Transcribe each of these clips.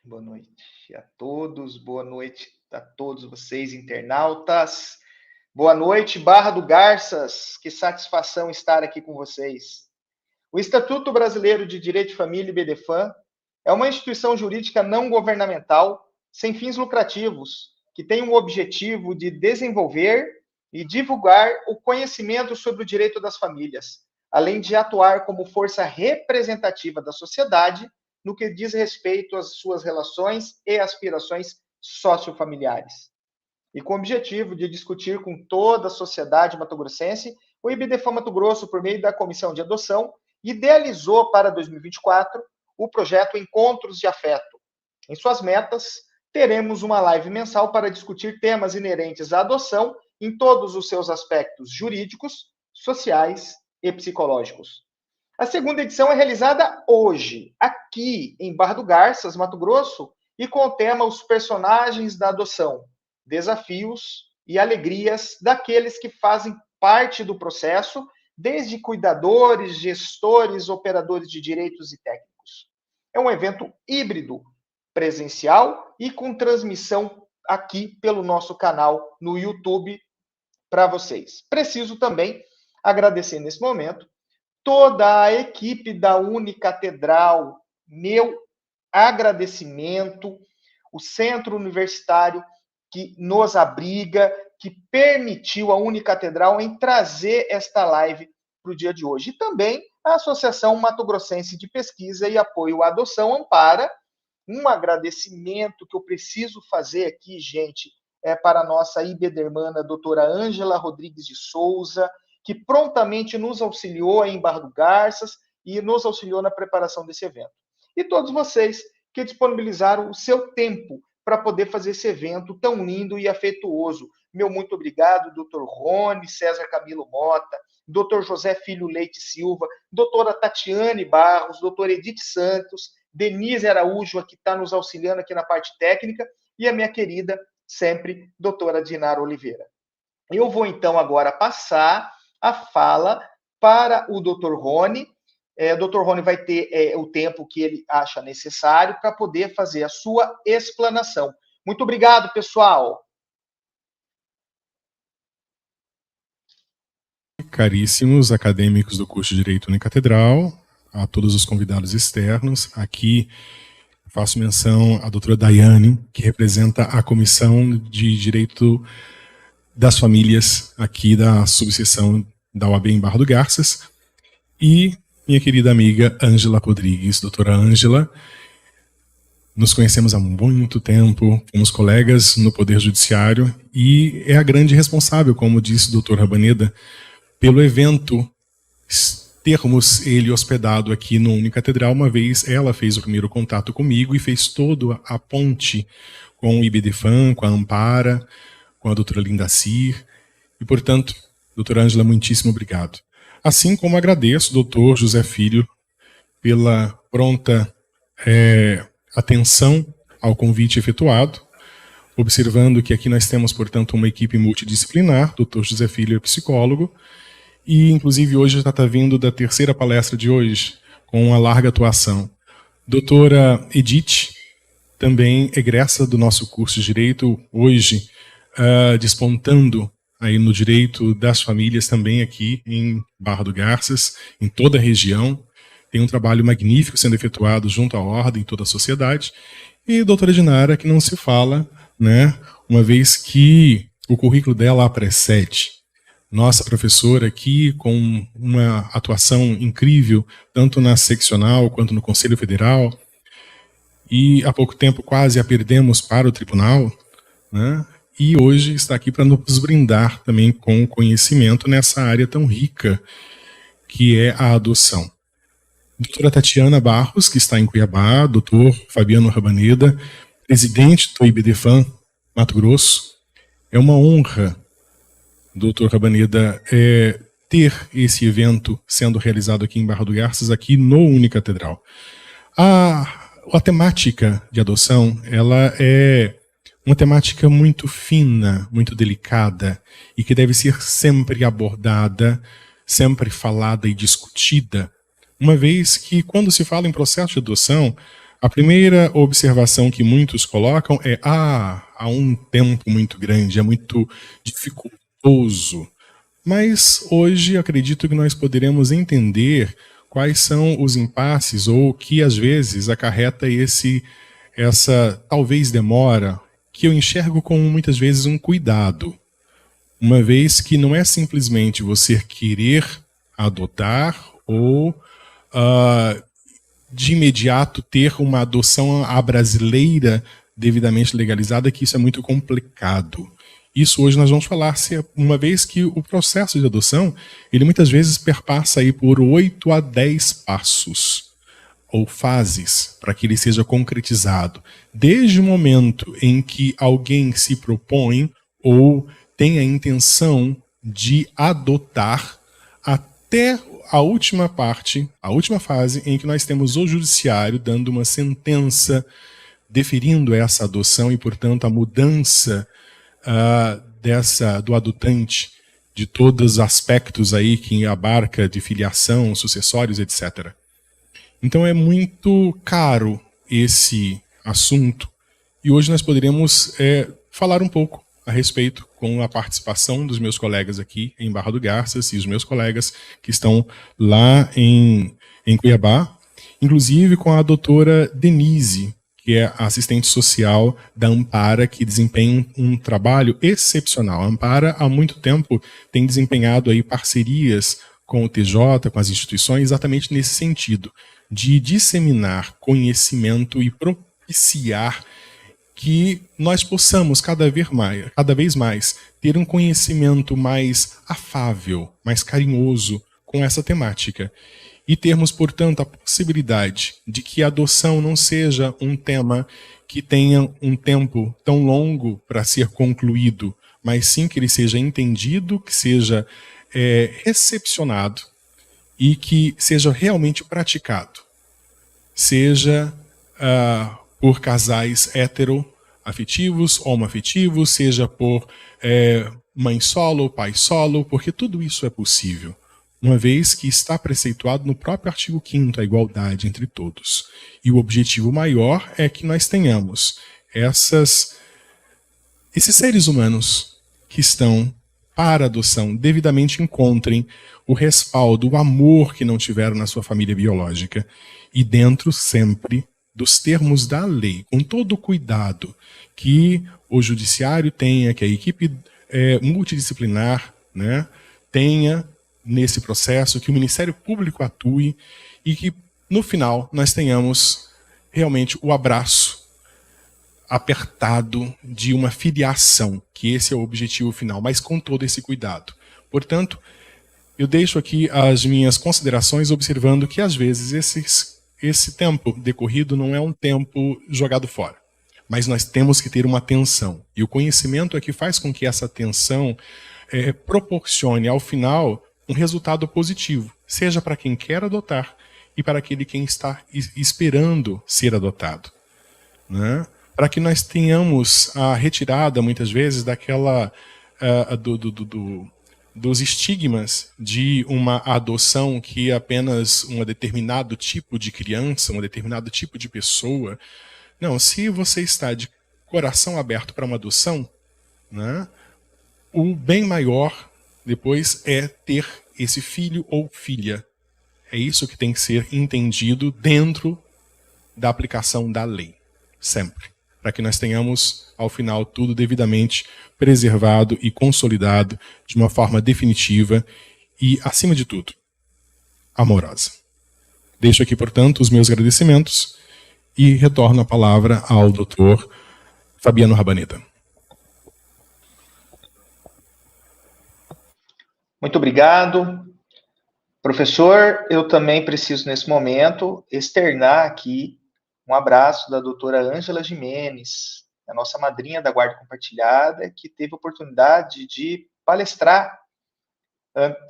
Boa noite a todos, boa noite a todos vocês, internautas. Boa noite, Barra do Garças, que satisfação estar aqui com vocês. O Instituto Brasileiro de Direito de Família, IBDFAM, é uma instituição jurídica não governamental, sem fins lucrativos, que tem o objetivo de desenvolver e divulgar o conhecimento sobre o direito das famílias, além de atuar como força representativa da sociedade no que diz respeito às suas relações e aspirações sociofamiliares. E com o objetivo de discutir com toda a sociedade matogrossense, o IBDFAM Mato Grosso, por meio da Comissão de Adoção, idealizou para 2024 o projeto Encontros de Afeto. Em suas metas, teremos uma live mensal para discutir temas inerentes à adoção em todos os seus aspectos jurídicos, sociais e psicológicos. A segunda edição é realizada hoje, aqui em Barra do Garças, Mato Grosso, e com o tema Os Personagens da Adoção, Desafios e Alegrias daqueles que fazem parte do processo, desde cuidadores, gestores, operadores de direitos e técnicos. É um evento híbrido, presencial e com transmissão aqui pelo nosso canal no YouTube para vocês. Preciso também agradecer nesse momento toda a equipe da Unicatedral, meu agradecimento, o centro universitário que nos abriga, que permitiu a Unicatedral em trazer esta live para o dia de hoje. E também a Associação Mato Grossense de Pesquisa e Apoio à Adoção, Ampara. Um agradecimento que eu preciso fazer aqui, gente, é para a nossa IBDermana, doutora Ângela Rodrigues de Souza, que prontamente nos auxiliou em Barra do Garças e nos auxiliou na preparação desse evento. E todos vocês que disponibilizaram o seu tempo para poder fazer esse evento tão lindo e afetuoso. Meu muito obrigado, doutor Rony, César Camilo Mota, doutor José Filho Leite Silva, doutora Tatiane Barros, doutora Edith Santos, Denise Araújo, que está nos auxiliando aqui na parte técnica, e a minha querida, sempre, doutora Dinara Oliveira. Eu vou, então, agora passar a fala para o Dr. Rony. O Dr. Rony vai ter o tempo que ele acha necessário para poder fazer a sua explanação. Muito obrigado, pessoal. Caríssimos acadêmicos do curso de Direito Unicatedral, a todos os convidados externos, aqui faço menção à doutora Daiane, que representa a Comissão de Direito das Famílias aqui da subseção da OAB em Barra do Garças, e minha querida amiga Ângela Rodrigues, doutora Ângela. Nos conhecemos há muito tempo, fomos colegas no Poder Judiciário e é a grande responsável, como disse o doutor Rabaneda, pelo evento termos ele hospedado aqui no Unicatedral. Uma vez ela fez o primeiro contato comigo e fez toda a ponte com o IBDFAM, com a Ampara, com a doutora Linda Cir, e, portanto, doutora Ângela, muitíssimo obrigado. Assim como agradeço ao doutor José Filho pela pronta atenção ao convite efetuado, observando que aqui nós temos, portanto, uma equipe multidisciplinar. Doutor José Filho é psicólogo, e, inclusive, hoje já está vindo da terceira palestra de hoje, com uma larga atuação. Doutora Edith, também egressa do nosso curso de Direito, hoje, despontando aí no direito das famílias também aqui em Barra do Garças, em toda a região. Tem um trabalho magnífico sendo efetuado junto à ordem, em toda a sociedade. E a doutora Dinara, que não se fala, né, uma vez que o currículo dela a precede. Nossa professora aqui, com uma atuação incrível, tanto na seccional quanto no Conselho Federal, e há pouco tempo quase a perdemos para o tribunal, né? E hoje está aqui para nos brindar também com conhecimento nessa área tão rica que é a adoção. Doutora Tatiana Barros, que está em Cuiabá, doutor Fabiano Rabaneda, presidente do IBDFAM Mato Grosso. É uma honra, doutor Rabaneda, ter esse evento sendo realizado aqui em Barra do Garças, aqui no Unicatedral. A temática de adoção, ela é uma temática muito fina, muito delicada, e que deve ser sempre abordada, sempre falada e discutida, uma vez que, quando se fala em processo de adoção, A primeira observação que muitos colocam é: há um tempo muito grande, é muito dificultoso. Mas hoje acredito que nós poderemos entender quais são os impasses ou que às vezes acarreta essa talvez demora, que eu enxergo como muitas vezes um cuidado. Uma vez que não é simplesmente você querer adotar ou de imediato ter uma adoção à brasileira devidamente legalizada, que isso é muito complicado. Isso hoje nós vamos falar, uma vez que o processo de adoção, ele muitas vezes perpassa aí por 8 a 10 passos ou fases para que ele seja concretizado. Desde o momento em que alguém se propõe ou tem a intenção de adotar, até a última parte, a última fase em que nós temos o judiciário dando uma sentença deferindo essa adoção e, portanto, a mudança do adotante, de todos os aspectos aí que abarca de filiação, sucessórios, etc. Então é muito caro esse assunto e hoje nós poderíamos falar um pouco a respeito com a participação dos meus colegas aqui em Barra do Garças e os meus colegas que estão lá em Cuiabá, inclusive com a doutora Denise, que é a assistente social da Ampara, que desempenha um trabalho excepcional. A Ampara, há muito tempo, tem desempenhado aí parcerias com o TJ, com as instituições, exatamente nesse sentido, de disseminar conhecimento e propiciar que nós possamos cada vez mais ter um conhecimento mais afável, mais carinhoso com essa temática. E termos, portanto, a possibilidade de que a adoção não seja um tema que tenha um tempo tão longo para ser concluído, mas sim que ele seja entendido, que seja recepcionado e que seja realmente praticado. Seja por casais heteroafetivos, homoafetivos, seja por mãe solo, pai solo, porque tudo isso é possível, uma vez que está preceituado no próprio artigo 5º, a igualdade entre todos. E o objetivo maior é que nós tenhamos esses seres humanos que estão para adoção devidamente encontrem o respaldo, o amor que não tiveram na sua família biológica, e dentro sempre dos termos da lei, com todo o cuidado que o judiciário tenha, que a equipe multidisciplinar, né, tenha nesse processo, que o Ministério Público atue e que, no final, nós tenhamos realmente o abraço apertado de uma filiação, que esse é o objetivo final, mas com todo esse cuidado. Portanto, eu deixo aqui as minhas considerações observando que, às vezes, esse tempo decorrido não é um tempo jogado fora, mas nós temos que ter uma atenção. E o conhecimento é que faz com que essa atenção proporcione, ao final, um resultado positivo, seja para quem quer adotar e para aquele quem está esperando ser adotado, né? Para que nós tenhamos a retirada, muitas vezes, dos estigmas de uma adoção que é apenas um determinado tipo de criança, um determinado tipo de pessoa. Não, se você está de coração aberto para uma adoção, né, o bem maior depois é ter esse filho ou filha. É isso que tem que ser entendido dentro da aplicação da lei, sempre. Para que nós tenhamos, ao final, tudo devidamente preservado e consolidado de uma forma definitiva e, acima de tudo, amorosa. Deixo aqui, portanto, os meus agradecimentos e retorno a palavra ao Dr. Fabiano Rabaneda. Muito obrigado. Professor, eu também preciso, nesse momento, externar aqui um abraço da doutora Ângela Jimenez, a nossa madrinha da Guarda Compartilhada, que teve a oportunidade de palestrar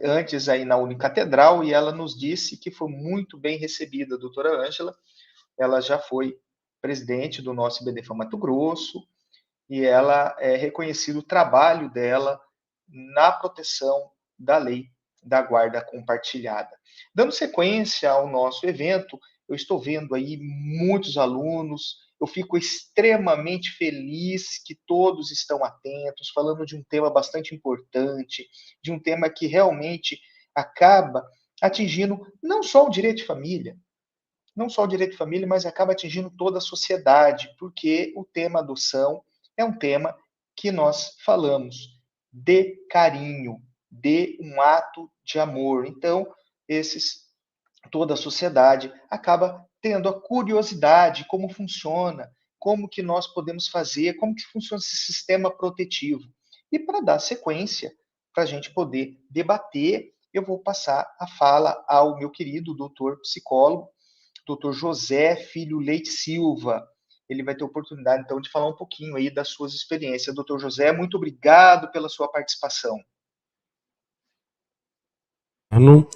antes aí na Unicatedral, e ela nos disse que foi muito bem recebida. A doutora Ângela, ela já foi presidente do nosso IBDFAM Mato Grosso, e ela é reconhecido o trabalho dela na proteção da lei da Guarda Compartilhada. Dando sequência ao nosso evento, eu estou vendo aí muitos alunos, eu fico extremamente feliz que todos estão atentos, falando de um tema bastante importante, de um tema que realmente acaba atingindo não só o direito de família, não só o direito de família, mas acaba atingindo toda a sociedade, porque o tema adoção é um tema que nós falamos de carinho, de um ato de amor. Então, toda a sociedade acaba tendo a curiosidade como funciona, como que nós podemos fazer, como que funciona esse sistema protetivo. E para dar sequência, para a gente poder debater, eu vou passar a fala ao meu querido doutor psicólogo, doutor José Filho Leite Silva. Ele vai ter oportunidade, então, de falar um pouquinho aí das suas experiências. Doutor José, muito obrigado pela sua participação.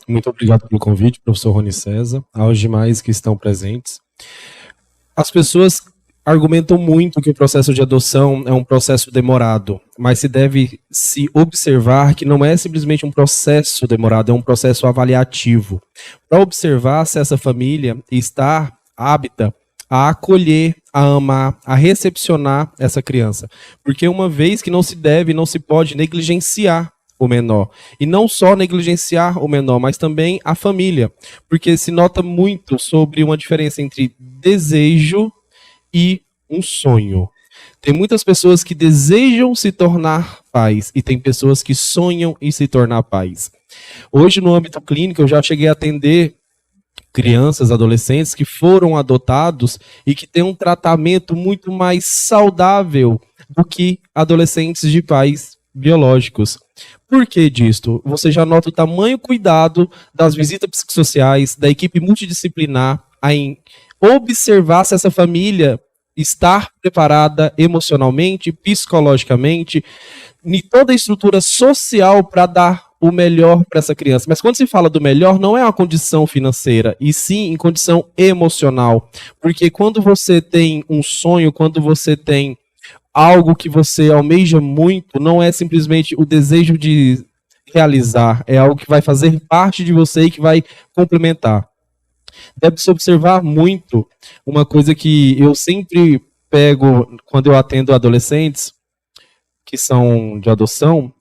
Muito obrigado pelo convite, professor Rony César, aos demais que estão presentes. As pessoas argumentam muito que o processo de adoção é um processo demorado, mas se deve se observar que não é simplesmente um processo demorado, é um processo avaliativo. Para observar se essa família está apta a acolher, a amar, a recepcionar essa criança. Porque uma vez que não se deve, não se pode negligenciar o menor. E não só negligenciar o menor, mas também a família. Porque se nota muito sobre uma diferença entre desejo e um sonho. Tem muitas pessoas que desejam se tornar pais e tem pessoas que sonham em se tornar pais. Hoje, no âmbito clínico, eu já cheguei a atender crianças, adolescentes que foram adotados e que têm um tratamento muito mais saudável do que adolescentes de pais biológicos. Por que disto? Você já nota o tamanho cuidado das visitas psicossociais, da equipe multidisciplinar em observar se essa família está preparada emocionalmente, psicologicamente, em toda a estrutura social para dar o melhor para essa criança. Mas quando se fala do melhor, não é uma condição financeira, e sim em condição emocional. Porque quando você tem um sonho, quando você tem algo que você almeja muito, não é simplesmente o desejo de realizar, é algo que vai fazer parte de você e que vai complementar. Deve-se observar muito uma coisa que eu sempre pego quando eu atendo adolescentes que são de adoção,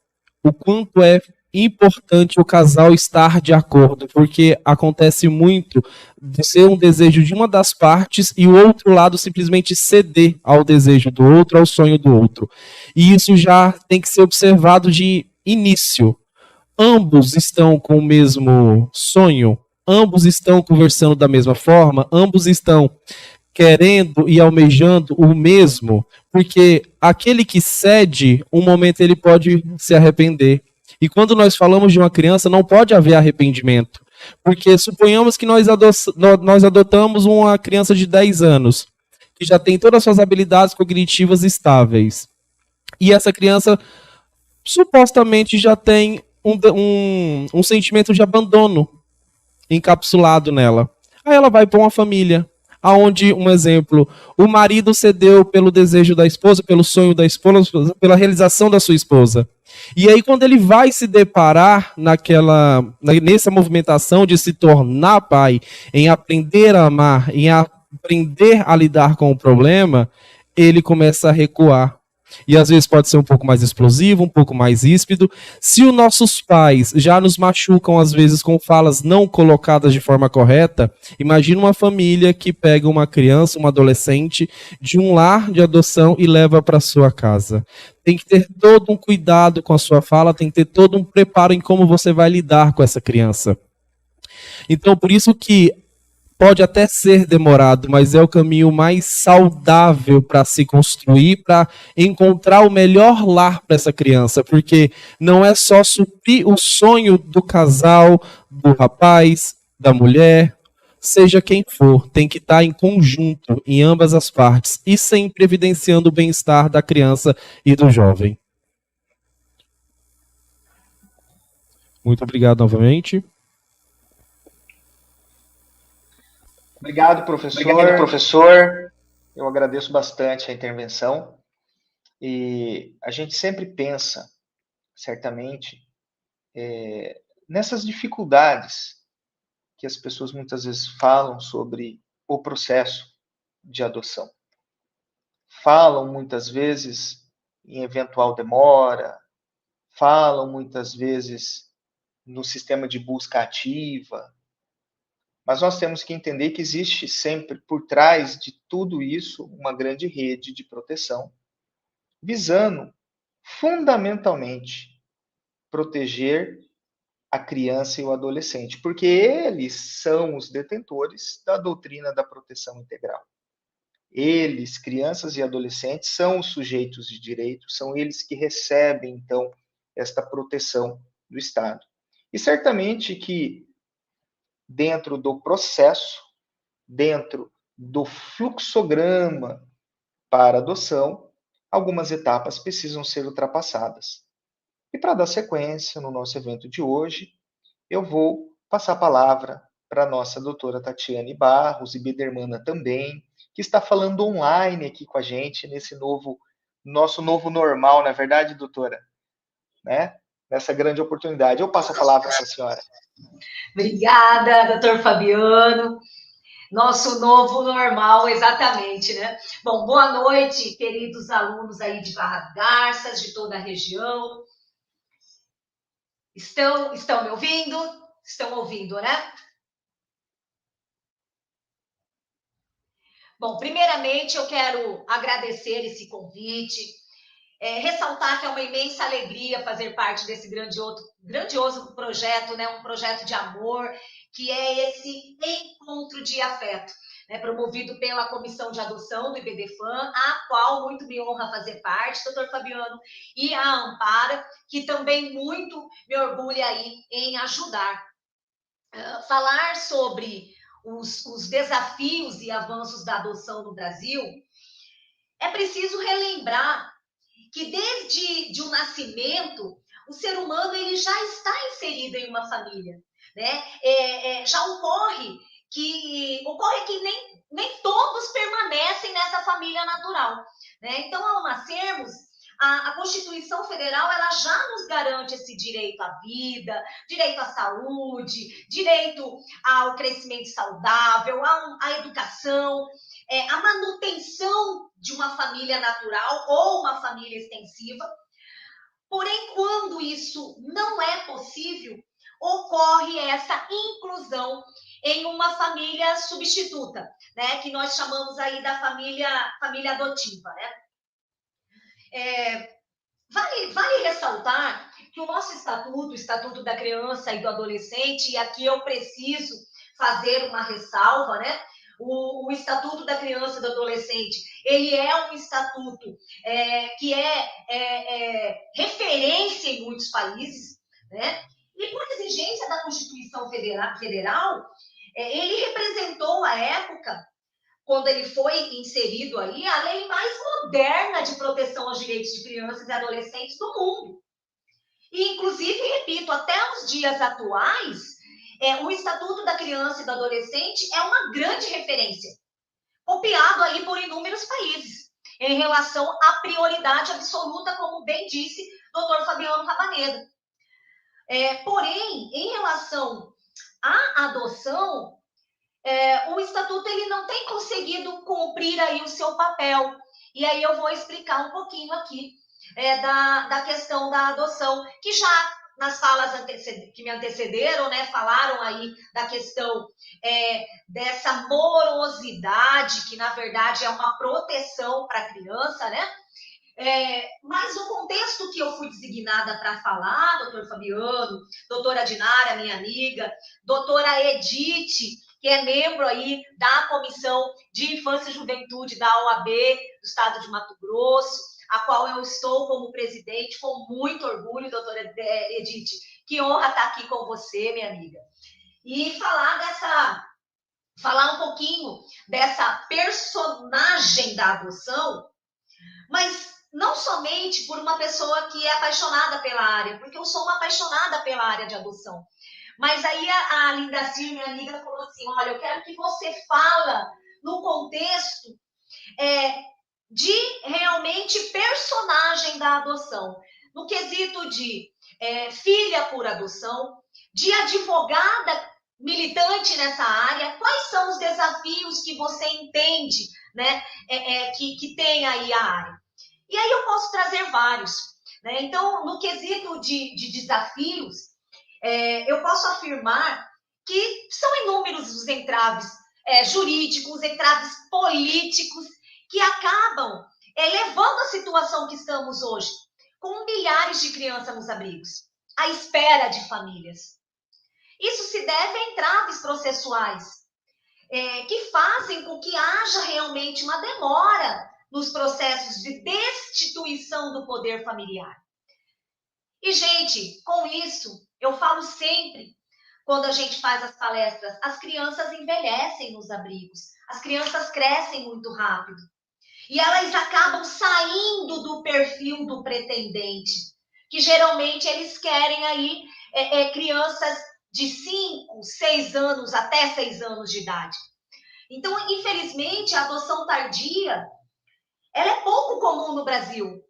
o quanto é importante o casal estar de acordo, porque acontece muito de ser um desejo de uma das partes e o outro lado simplesmente ceder ao desejo do outro, ao sonho do outro. E isso já tem que ser observado de início. Ambos estão com o mesmo sonho, ambos estão conversando da mesma forma, ambos estão querendo e almejando o mesmo, porque aquele que cede, um momento ele pode se arrepender. E quando nós falamos de uma criança, não pode haver arrependimento. Porque suponhamos que nós adotamos uma criança de 10 anos, que já tem todas as suas habilidades cognitivas estáveis. E essa criança supostamente já tem um sentimento de abandono encapsulado nela. Aí ela vai para uma família, aonde, um exemplo, o marido cedeu pelo desejo da esposa, pelo sonho da esposa, pela realização da sua esposa. E aí, quando ele vai se deparar nessa movimentação de se tornar pai, em aprender a amar, em aprender a lidar com o problema, ele começa a recuar. E às vezes pode ser um pouco mais explosivo, um pouco mais ríspido. Se os nossos pais já nos machucam, às vezes, com falas não colocadas de forma correta, imagina uma família que pega uma criança, uma adolescente, de um lar de adoção e leva para sua casa. Tem que ter todo um cuidado com a sua fala, tem que ter todo um preparo em como você vai lidar com essa criança. Então, por isso que pode até ser demorado, mas é o caminho mais saudável para se construir, para encontrar o melhor lar para essa criança, porque não é só suprir o sonho do casal, do rapaz, da mulher, seja quem for, tem que estar em conjunto, em ambas as partes, e sempre evidenciando o bem-estar da criança e do jovem. Muito obrigado novamente. Obrigado, professor. Obrigado, professor. Eu agradeço bastante a intervenção. E a gente sempre pensa, certamente, nessas dificuldades que as pessoas muitas vezes falam sobre o processo de adoção. Falam muitas vezes em eventual demora, falam muitas vezes no sistema de busca ativa, mas nós temos que entender que existe sempre por trás de tudo isso uma grande rede de proteção, visando fundamentalmente proteger a criança e o adolescente, porque eles são os detentores da doutrina da proteção integral. Eles, crianças e adolescentes, são os sujeitos de direito, são eles que recebem, então, esta proteção do Estado. E certamente que dentro do processo, dentro do fluxograma para adoção, algumas etapas precisam ser ultrapassadas. E para dar sequência no nosso evento de hoje, eu vou passar a palavra para a nossa doutora Tatiane Barros, e Bidermana também, que está falando online aqui com a gente, nesse nosso novo normal, na verdade, doutora? Né? Nessa grande oportunidade. Eu passo a palavra para a senhora. Obrigada, doutor Fabiano. Nosso novo normal, exatamente, né? Bom, boa noite, queridos alunos aí de Barra do Garças, de toda a região. Estão me ouvindo? Estão ouvindo, né? Bom, primeiramente eu quero agradecer esse convite, ressaltar que é uma imensa alegria fazer parte desse grandioso projeto, né? Um projeto de amor, que é esse encontro de afeto, né? Promovido pela Comissão de Adoção do IBDFAN, a qual muito me honra fazer parte, doutor Fabiano, e a Ampara, que também muito me orgulha aí em ajudar. Falar sobre os desafios e avanços da adoção no Brasil, é preciso relembrar que desde o nascimento, o ser humano ele já está inserido em uma família, né? Já ocorre que nem todos permanecem nessa família natural, né? Então, ao nascermos, a Constituição Federal ela já nos garante esse direito à vida, direito à saúde, direito ao crescimento saudável, à educação, a manutenção de uma família natural ou uma família extensiva. Porém, quando isso não é possível, ocorre essa inclusão em uma família substituta, né? Que nós chamamos aí da família adotiva, né? Vale ressaltar que o nosso estatuto, o Estatuto da Criança e do Adolescente, e aqui eu preciso fazer uma ressalva, né? O Estatuto da Criança e do Adolescente, ele é um estatuto que é referência em muitos países, né? E por exigência da Constituição Federal, ele representou à época, quando ele foi inserido aí, a lei mais moderna de proteção aos direitos de crianças e adolescentes do mundo. E, inclusive, repito, até os dias atuais, o Estatuto da Criança e do Adolescente é uma grande referência, copiado aí por inúmeros países, em relação à prioridade absoluta, como bem disse o doutor Fabiano Rabaneda. Porém, em relação à adoção, o Estatuto ele não tem conseguido cumprir aí o seu papel. E aí eu vou explicar um pouquinho aqui da questão da adoção, que já nas falas que me antecederam, né, falaram aí da questão dessa morosidade, que na verdade é uma proteção para a criança, né? Mas o contexto que eu fui designada para falar, doutor Fabiano, doutora Dinara, minha amiga, doutora Edith, que é membro aí da Comissão de Infância e Juventude da OAB do Estado de Mato Grosso, a qual eu estou como presidente, com muito orgulho, doutora Edith. Que honra estar aqui com você, minha amiga. E falar um pouquinho dessa personagem da adoção, mas não somente por uma pessoa que é apaixonada pela área, porque eu sou uma apaixonada pela área de adoção. Mas aí a Lindacir, minha amiga, falou assim, olha, eu quero que você fala no contexto de realmente personagem da adoção, no quesito de filha por adoção, de advogada militante nessa área, quais são os desafios que você entende, né, que tem aí a área? E aí eu posso trazer vários, né? Então, no quesito de desafios, eu posso afirmar que são inúmeros os entraves jurídicos, entraves políticos, que acabam levando a situação que estamos hoje, com milhares de crianças nos abrigos, à espera de famílias. Isso se deve a entraves processuais, que fazem com que haja realmente uma demora nos processos de destituição do poder familiar. E, gente, com isso, eu falo sempre, quando a gente faz as palestras, as crianças envelhecem nos abrigos, as crianças crescem muito rápido. E elas acabam saindo do perfil do pretendente, que geralmente eles querem aí crianças de 5, 6 anos, até 6 anos de idade. Então, infelizmente, a adoção tardia, ela é pouco comum no Brasil.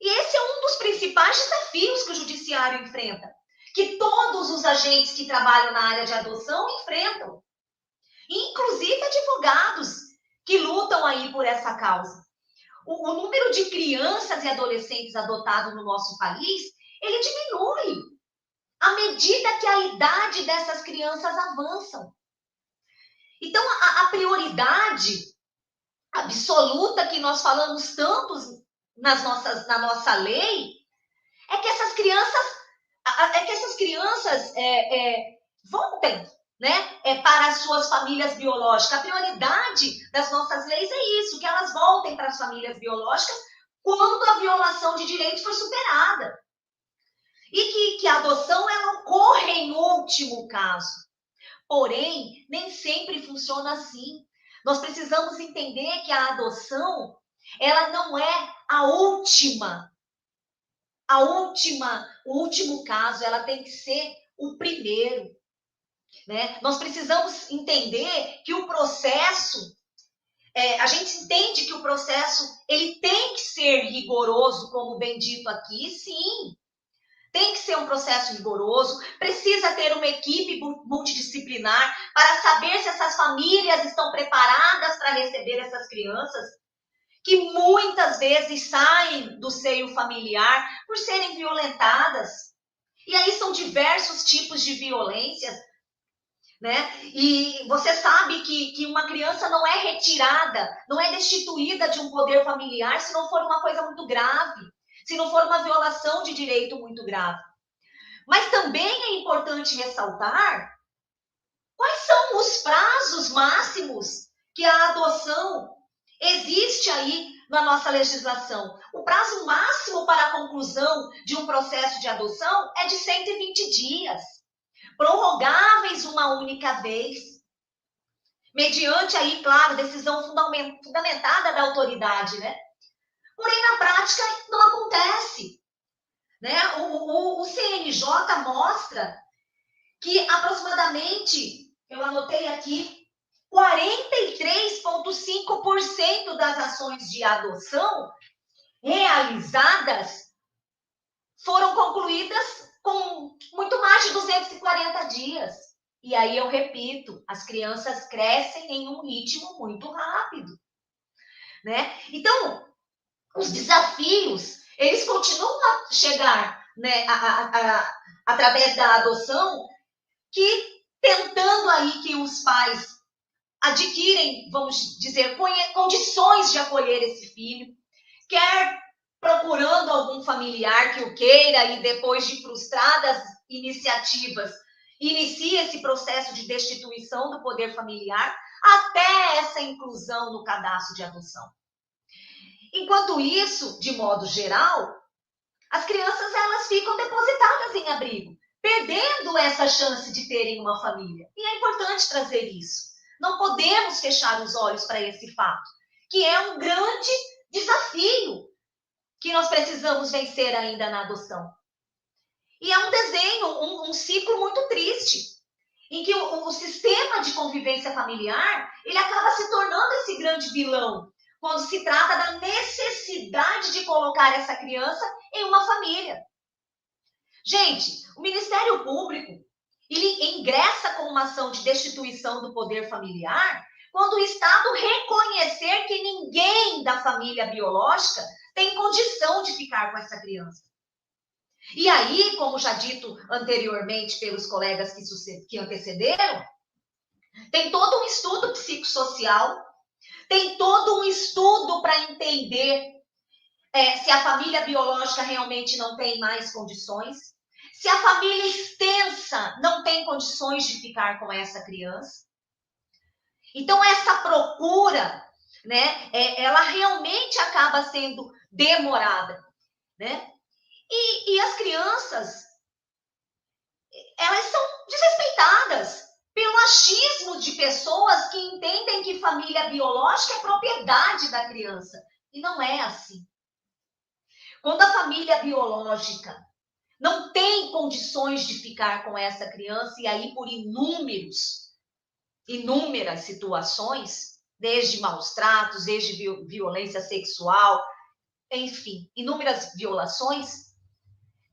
E esse é um dos principais desafios que o judiciário enfrenta, que todos os agentes que trabalham na área de adoção enfrentam. Inclusive advogados que lutam aí por essa causa. O número de crianças e adolescentes adotados no nosso país, ele diminui à medida que a idade dessas crianças avançam. Então, a prioridade absoluta que nós falamos tanto na nossa lei é que essas crianças voltem, né, para as suas famílias biológicas. A prioridade das nossas leis é isso, que elas voltem para as famílias biológicas quando a violação de direitos foi superada. E que a adoção ela ocorre em último caso. Porém, nem sempre funciona assim. Nós precisamos entender que a adoção, ela não é o último caso, ela tem que ser o primeiro. Né? Nós precisamos entender que o processo, a gente entende que o processo ele tem que ser rigoroso, como bem dito aqui, sim. Tem que ser um processo rigoroso, precisa ter uma equipe multidisciplinar para saber se essas famílias estão preparadas para receber essas crianças, que muitas vezes saem do seio familiar por serem violentadas. E aí são diversos tipos de violências, né? E você sabe que uma criança não é retirada, não é destituída de um poder familiar se não for uma coisa muito grave, se não for uma violação de direito muito grave. Mas também é importante ressaltar quais são os prazos máximos que a adoção existe aí na nossa legislação. O prazo máximo para a conclusão de um processo de adoção é de 120 dias, prorrogáveis uma única vez, mediante aí, claro, decisão fundamentada da autoridade, né? Porém, na prática, não acontece. Né? O CNJ mostra que aproximadamente, eu anotei aqui, 43,5% das ações de adoção realizadas foram concluídas com muito mais de 240 dias. E aí eu repito, as crianças crescem em um ritmo muito rápido. Né? Então, os desafios, eles continuam a chegar, né, através da adoção, que tentando aí que os pais adquirem, vamos dizer, condições de acolher esse filho, quer procurando algum familiar que o queira e depois de frustradas iniciativas, inicia esse processo de destituição do poder familiar, até essa inclusão no cadastro de adoção. Enquanto isso, de modo geral, as crianças elas ficam depositadas em abrigo, perdendo essa chance de terem uma família. E é importante trazer isso. Não podemos fechar os olhos para esse fato, que é um grande desafio que nós precisamos vencer ainda na adoção. E é um desenho, um ciclo muito triste, em que o sistema de convivência familiar ele acaba se tornando esse grande vilão, quando se trata da necessidade de colocar essa criança em uma família. Gente, o Ministério Público, ele ingressa com uma ação de destituição do poder familiar quando o Estado reconhecer que ninguém da família biológica tem condição de ficar com essa criança. E aí, como já dito anteriormente pelos colegas que antecederam, tem todo um estudo psicossocial, tem todo um estudo para entender se a família biológica realmente não tem mais condições, se a família extensa não tem condições de ficar com essa criança. Então, essa procura, né, ela realmente acaba sendo demorada, né? E as crianças, elas são desrespeitadas pelo achismo de pessoas que entendem que família biológica é propriedade da criança. E não é assim. Quando a família biológica não tem condições de ficar com essa criança, e aí por inúmeras situações, desde maus tratos, desde violência sexual, enfim, inúmeras violações,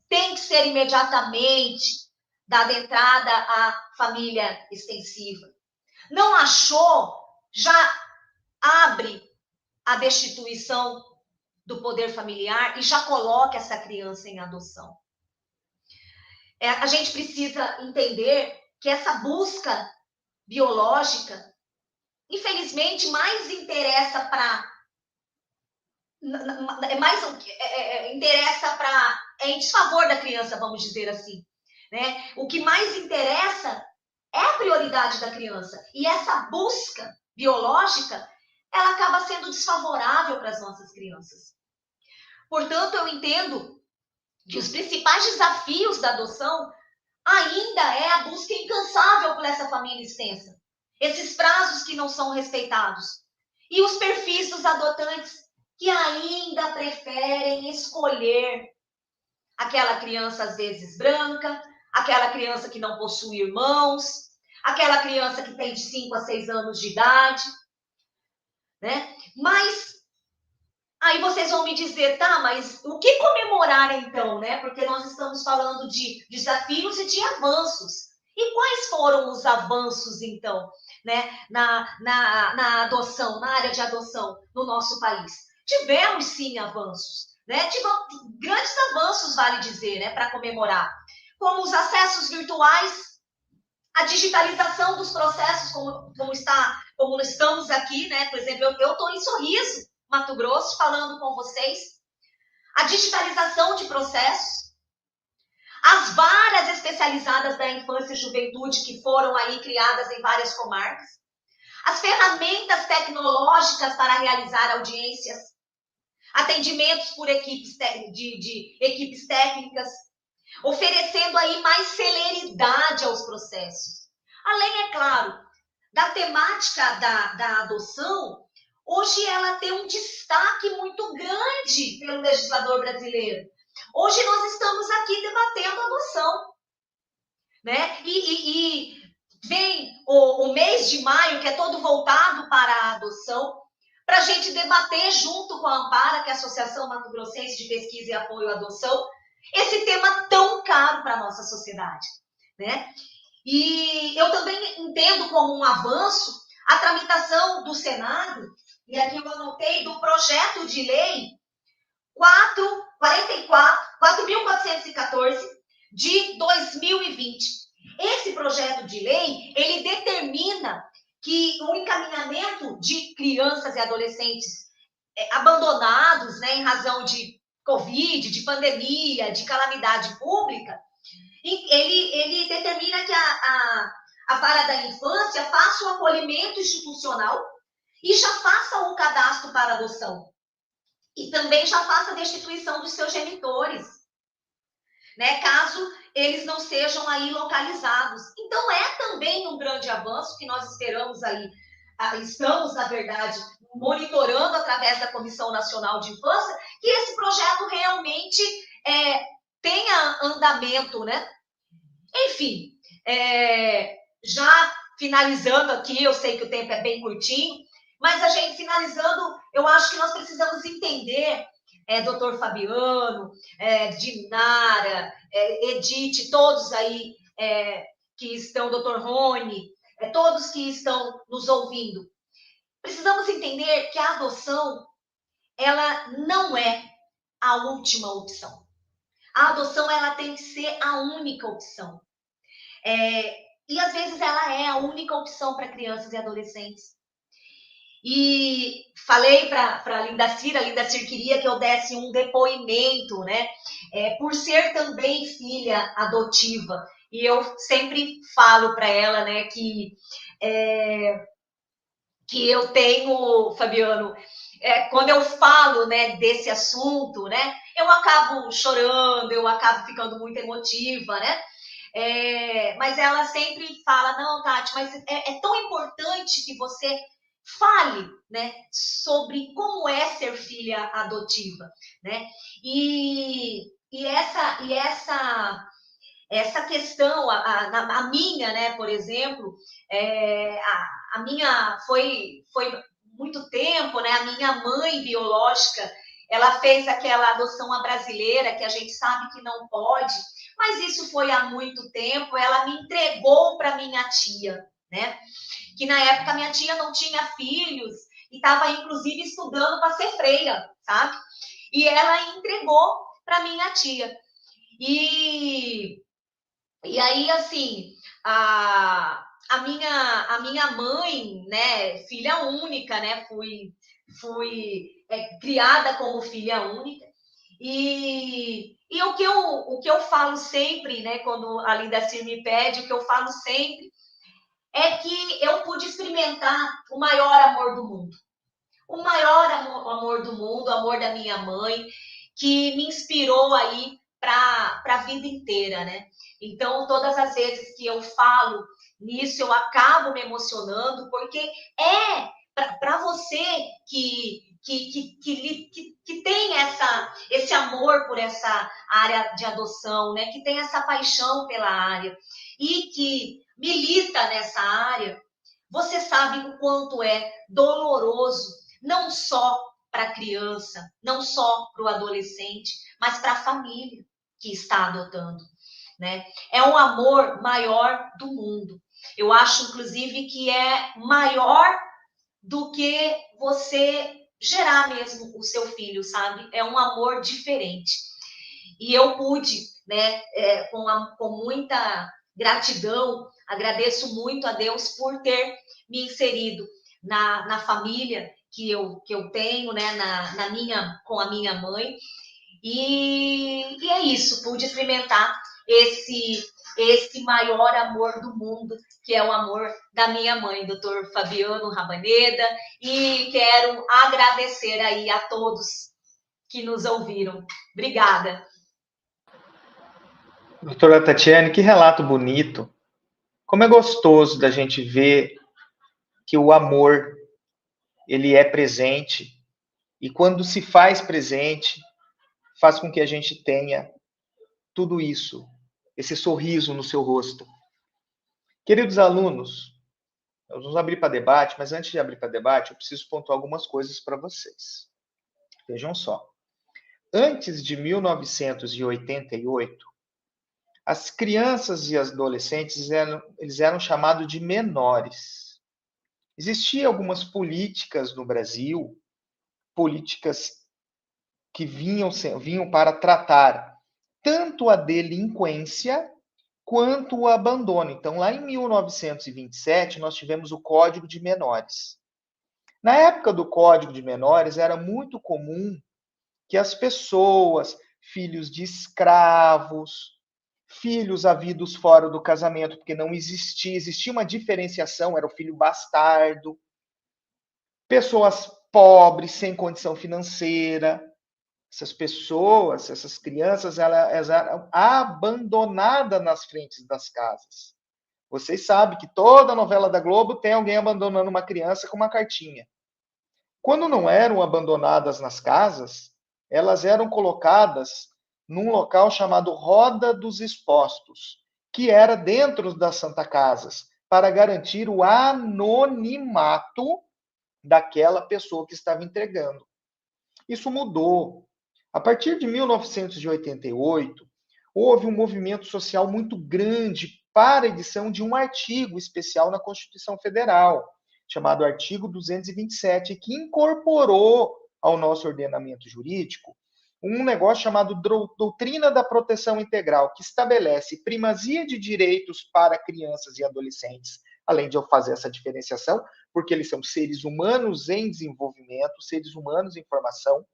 tem que ser imediatamente dada entrada à família extensiva. Não achou? Já abre a destituição do poder familiar e já coloca essa criança em adoção. A gente precisa entender que essa busca biológica, infelizmente, mais interessa para em desfavor da criança, vamos dizer assim, né? O que mais interessa é a prioridade da criança, e essa busca biológica, ela acaba sendo desfavorável para as nossas crianças. Portanto, eu entendo que os principais desafios da adoção ainda é a busca incansável por essa família extensa, esses prazos que não são respeitados, e os perfis dos adotantes que ainda preferem escolher aquela criança, às vezes, branca, aquela criança que não possui irmãos, aquela criança que tem de 5 a 6 anos de idade, né? Mas aí vocês vão me dizer, tá, mas o que comemorar então, né? Porque nós estamos falando de desafios e de avanços. E quais foram os avanços, então, né, na adoção, na área de adoção no nosso país? Tivemos, sim, avanços, né? Tivemos grandes avanços, vale dizer, né, para comemorar. Como os acessos virtuais, a digitalização dos processos, como estamos aqui, né? Por exemplo, eu estou em Sorriso, Mato Grosso, falando com vocês. A digitalização de processos, as varas especializadas da infância e juventude que foram aí criadas em várias comarcas, as ferramentas tecnológicas para realizar audiências, atendimentos por equipes técnicas, oferecendo aí mais celeridade aos processos. Além, é claro, da temática da adoção, hoje ela tem um destaque muito grande pelo legislador brasileiro. Hoje nós estamos aqui debatendo adoção, né? E vem o mês de maio, que é todo voltado para a adoção, para a gente debater junto com a Ampara, que é a Associação Mato Grossense de Pesquisa e Apoio à Adoção, esse tema tão caro para a nossa sociedade, né? E eu também entendo como um avanço a tramitação do Senado, e aqui eu anotei, do projeto de lei 4.414 de 2020. Esse projeto de lei, ele determina que o encaminhamento de crianças e adolescentes abandonados, né, em razão de Covid, de pandemia, de calamidade pública, ele determina que a vara da infância faça o acolhimento institucional e já faça o cadastro para adoção. E também já faça a destituição dos seus genitores, né, caso eles não sejam aí localizados. Então, é também um grande avanço que nós esperamos aí, estamos, na verdade, monitorando através da Comissão Nacional de Infância, que esse projeto realmente tenha andamento, né? Enfim, já finalizando aqui, eu sei que o tempo é bem curtinho, mas a gente finalizando, eu acho que nós precisamos entender, doutor Fabiano, Dinara, Edith, todos aí que estão, doutor Rony, todos que estão nos ouvindo, precisamos entender que a adoção, ela não é a última opção. A adoção, ela tem que ser a única opção. E às vezes ela é a única opção para crianças e adolescentes. E falei para a Lindacir queria que eu desse um depoimento, né? Por ser também filha adotiva. E eu sempre falo para ela, né, que eu tenho, Fabiano, quando eu falo, né, desse assunto, né, eu acabo chorando, eu acabo ficando muito emotiva, né? Mas ela sempre fala, não, Tati, mas é tão importante que você fale, né, sobre como é ser filha adotiva, né? E essa questão, a minha, né, por exemplo, a minha foi muito tempo, né? A minha mãe biológica, ela fez aquela adoção à brasileira, que a gente sabe que não pode, mas isso foi há muito tempo. Ela me entregou para minha tia, né? Que na época minha tia não tinha filhos e estava inclusive estudando para ser freira, sabe? E ela entregou para minha tia. E aí, assim, a minha mãe, né, filha única, né, fui criada como filha única. E o que eu falo sempre, né, quando a Lindacir me pede, o que eu falo sempre é que eu pude experimentar o maior amor do mundo. O maior amor do mundo, o amor da minha mãe, que me inspirou aí para a vida inteira, né? Então, todas as vezes que eu falo nisso, eu acabo me emocionando, porque para você que tem esse amor por essa área de adoção, né? Que tem essa paixão pela área e que milita nessa área, você sabe o quanto é doloroso, não só para a criança, não só para o adolescente, mas para a família que está adotando, né? É um amor maior do mundo. Eu acho, inclusive, que é maior do que você gerar mesmo o seu filho, sabe? É um amor diferente. E eu pude, né, com muita gratidão, agradeço muito a Deus por ter me inserido na família que eu tenho, né, com a minha mãe. E é isso, pude experimentar esse maior amor do mundo, que é o amor da minha mãe, doutor Fabiano Rabaneda, e quero agradecer aí a todos que nos ouviram. Obrigada. Doutora Tatiane, que relato bonito. Como é gostoso da gente ver que o amor, ele é presente, e quando se faz presente, faz com que a gente tenha tudo isso, esse sorriso no seu rosto. Queridos alunos, nós vamos abrir para debate, mas antes de abrir para debate, eu preciso pontuar algumas coisas para vocês. Vejam só. Antes de 1988, as crianças e as adolescentes eles eram chamados de menores. Existiam algumas políticas no Brasil, políticas que vinham para tratar tanto a delinquência quanto o abandono. Então, lá em 1927, nós tivemos o Código de Menores. Na época do Código de Menores, era muito comum que as pessoas, filhos de escravos, filhos havidos fora do casamento, porque não existia uma diferenciação, era o filho bastardo, pessoas pobres, sem condição financeira, essas pessoas, essas crianças, elas eram abandonadas nas frentes das casas. Vocês sabem que toda novela da Globo tem alguém abandonando uma criança com uma cartinha. Quando não eram abandonadas nas casas, elas eram colocadas num local chamado Roda dos Expostos, que era dentro das Santa Casas, para garantir o anonimato daquela pessoa que estava entregando. Isso mudou. A partir de 1988, houve um movimento social muito grande para a edição de um artigo especial na Constituição Federal, chamado artigo 227, que incorporou ao nosso ordenamento jurídico um negócio chamado Doutrina da Proteção Integral, que estabelece primazia de direitos para crianças e adolescentes, além de eu fazer essa diferenciação, porque eles são seres humanos em desenvolvimento, seres humanos em formação,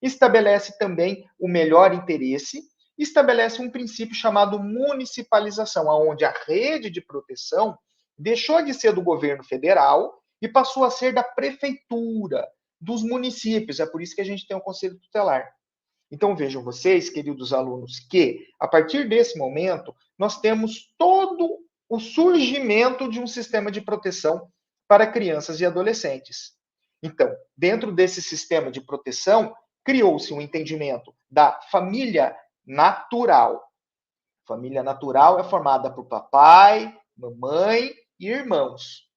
estabelece também o melhor interesse, estabelece um princípio chamado municipalização, onde a rede de proteção deixou de ser do governo federal e passou a ser da prefeitura, dos municípios. É por isso que a gente tem um conselho tutelar. Então, vejam vocês, queridos alunos, que a partir desse momento, nós temos todo o surgimento de um sistema de proteção para crianças e adolescentes. Então, dentro desse sistema de proteção, criou-se um entendimento da família natural. Família natural é formada por papai, mamãe e irmãos.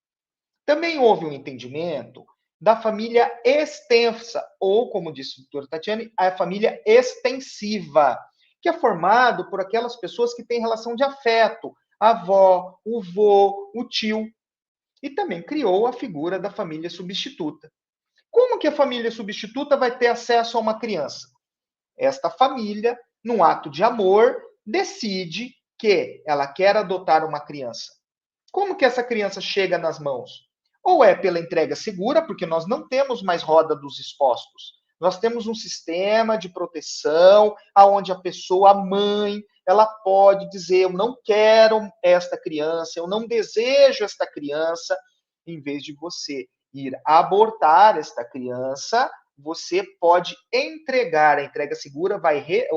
Também houve um entendimento da família extensa, ou, como disse a doutora Tatiane, a família extensiva, que é formado por aquelas pessoas que têm relação de afeto, a avó, o vô, o tio. E também criou a figura da família substituta. Como que a família substituta vai ter acesso a uma criança? Esta família, num ato de amor, decide que ela quer adotar uma criança. Como que essa criança chega nas mãos? Ou é pela entrega segura, porque nós não temos mais roda dos expostos. Nós temos um sistema de proteção, onde a pessoa, a mãe, ela pode dizer, eu não quero esta criança, eu não desejo esta criança, em vez de você ir abortar esta criança, você pode entregar, a entrega segura,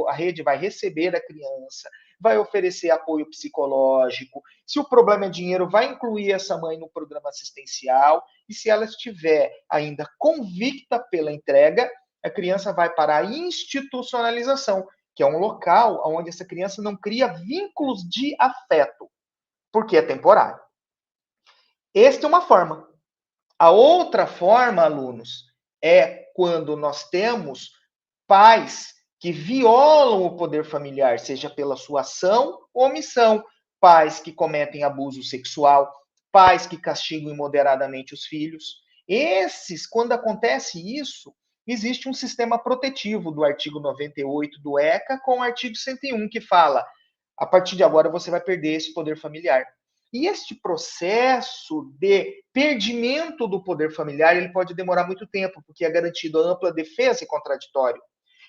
a rede vai receber a criança, vai oferecer apoio psicológico. Se o problema é dinheiro, vai incluir essa mãe no programa assistencial. E se ela estiver ainda convicta pela entrega, a criança vai para a institucionalização, que é um local onde essa criança não cria vínculos de afeto, porque é temporário. Esta é uma forma. A outra forma, alunos, é quando nós temos pais que violam o poder familiar, seja pela sua ação ou omissão, pais que cometem abuso sexual, pais que castigam imoderadamente os filhos. Esses, quando acontece isso, existe um sistema protetivo do artigo 98 do ECA com o artigo 101, que fala, a partir de agora você vai perder esse poder familiar. E este processo de perdimento do poder familiar, ele pode demorar muito tempo, porque é garantido a ampla defesa e contraditório.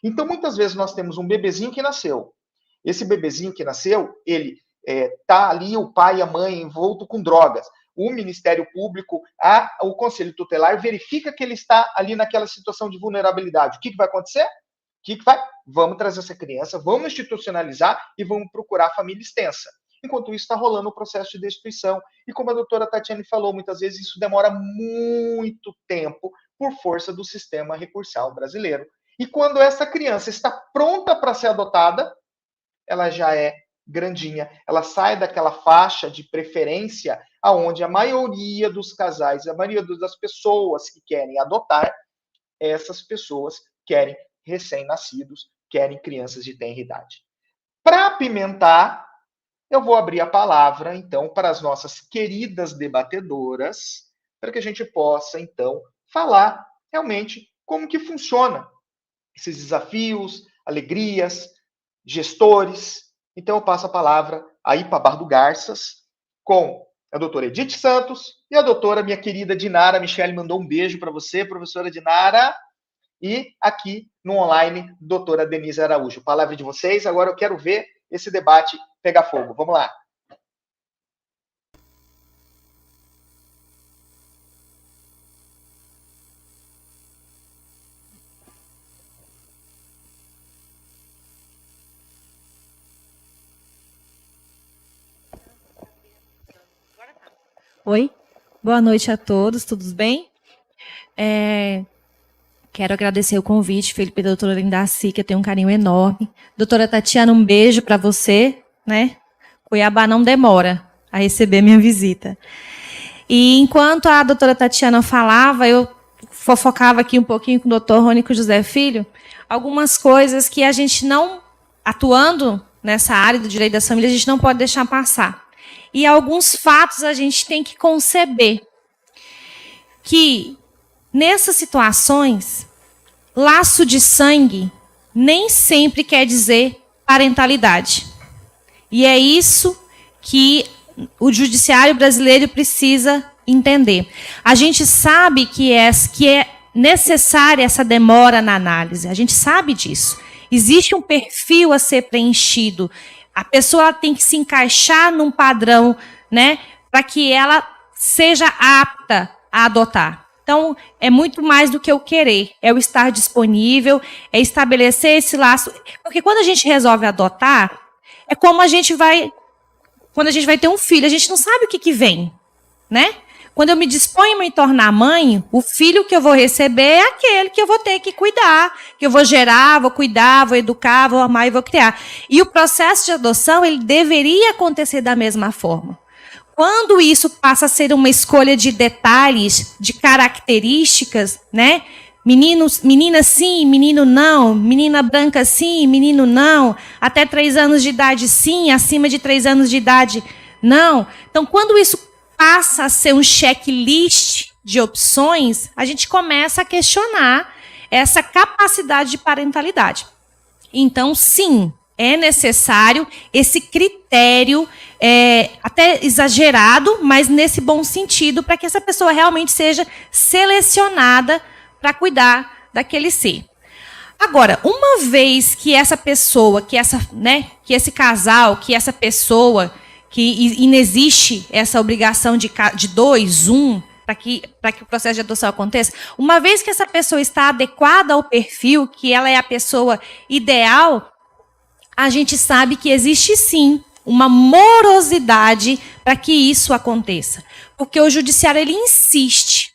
Então, muitas vezes nós temos um bebezinho que nasceu. Esse bebezinho que nasceu, ele está ali, o pai e a mãe envolto com drogas. O Ministério Público, o Conselho Tutelar verifica que ele está ali naquela situação de vulnerabilidade. O que vai acontecer? Vamos trazer essa criança, vamos institucionalizar e vamos procurar a família extensa. Enquanto isso, está rolando o processo de destituição. E como a doutora Tatiane falou, muitas vezes isso demora muito tempo por força do sistema recursal brasileiro. E quando essa criança está pronta para ser adotada, ela já é grandinha. Ela sai daquela faixa de preferência aonde a maioria dos casais, a maioria das pessoas que querem adotar, essas pessoas querem recém-nascidos, querem crianças de tenra idade. Para apimentar, eu vou abrir a palavra, então, para as nossas queridas debatedoras, para que a gente possa, então, falar realmente como que funciona esses desafios, alegrias, gestores. Então, eu passo a palavra aí para Barra do Garças, com a doutora Edith Santos e a doutora, minha querida Dinara. A Michele mandou um beijo para você, professora Dinara. E aqui no online, doutora Denise Araújo. Palavra de vocês. Agora eu quero ver esse debate pegar fogo. Vamos lá. Oi, boa noite a todos, tudo bem? Quero agradecer o convite, feito pela doutora Lindaci, que eu tenho um carinho enorme. Doutora Tatiana, um beijo para você, né? Cuiabá não demora a receber minha visita. E enquanto a doutora Tatiana falava, eu fofocava aqui um pouquinho com o doutor Rônico José Filho, algumas coisas que a gente não, atuando nessa área do direito das famílias, a gente não pode deixar passar. e alguns fatos a gente tem que conceber. Que nessas situações, laço de sangue nem sempre quer dizer parentalidade. E é isso que o judiciário brasileiro precisa entender. A gente sabe que é necessária essa demora na análise, a gente sabe disso. Existe um perfil a ser preenchido. A pessoa tem que se encaixar num padrão, né, para que ela seja apta a adotar. Então, é muito mais do que o querer, é o estar disponível, é estabelecer esse laço. Porque quando a gente resolve adotar, é como quando a gente vai ter um filho, a gente não sabe o que vem, né? Quando eu me disponho a me tornar mãe, o filho que eu vou receber é aquele que eu vou ter que cuidar, que eu vou gerar, vou cuidar, vou educar, vou amar e vou criar. E o processo de adoção, ele deveria acontecer da mesma forma. Quando isso passa a ser uma escolha de detalhes, de características, né? Menina sim, menino não, menina branca sim, menino não, até 3 anos de idade sim, acima de 3 anos de idade não. Então, quando isso passa a ser um checklist de opções, a gente começa a questionar essa capacidade de parentalidade. Então, sim, é necessário esse critério, até exagerado, mas nesse bom sentido, para que essa pessoa realmente seja selecionada para cuidar daquele ser. Agora, uma vez que essa pessoa, que esse casal, que essa pessoa, que inexiste essa obrigação de 2, 1, para que o processo de adoção aconteça, uma vez que essa pessoa está adequada ao perfil, que ela é a pessoa ideal, a gente sabe que existe sim uma morosidade para que isso aconteça. Porque o judiciário ele insiste,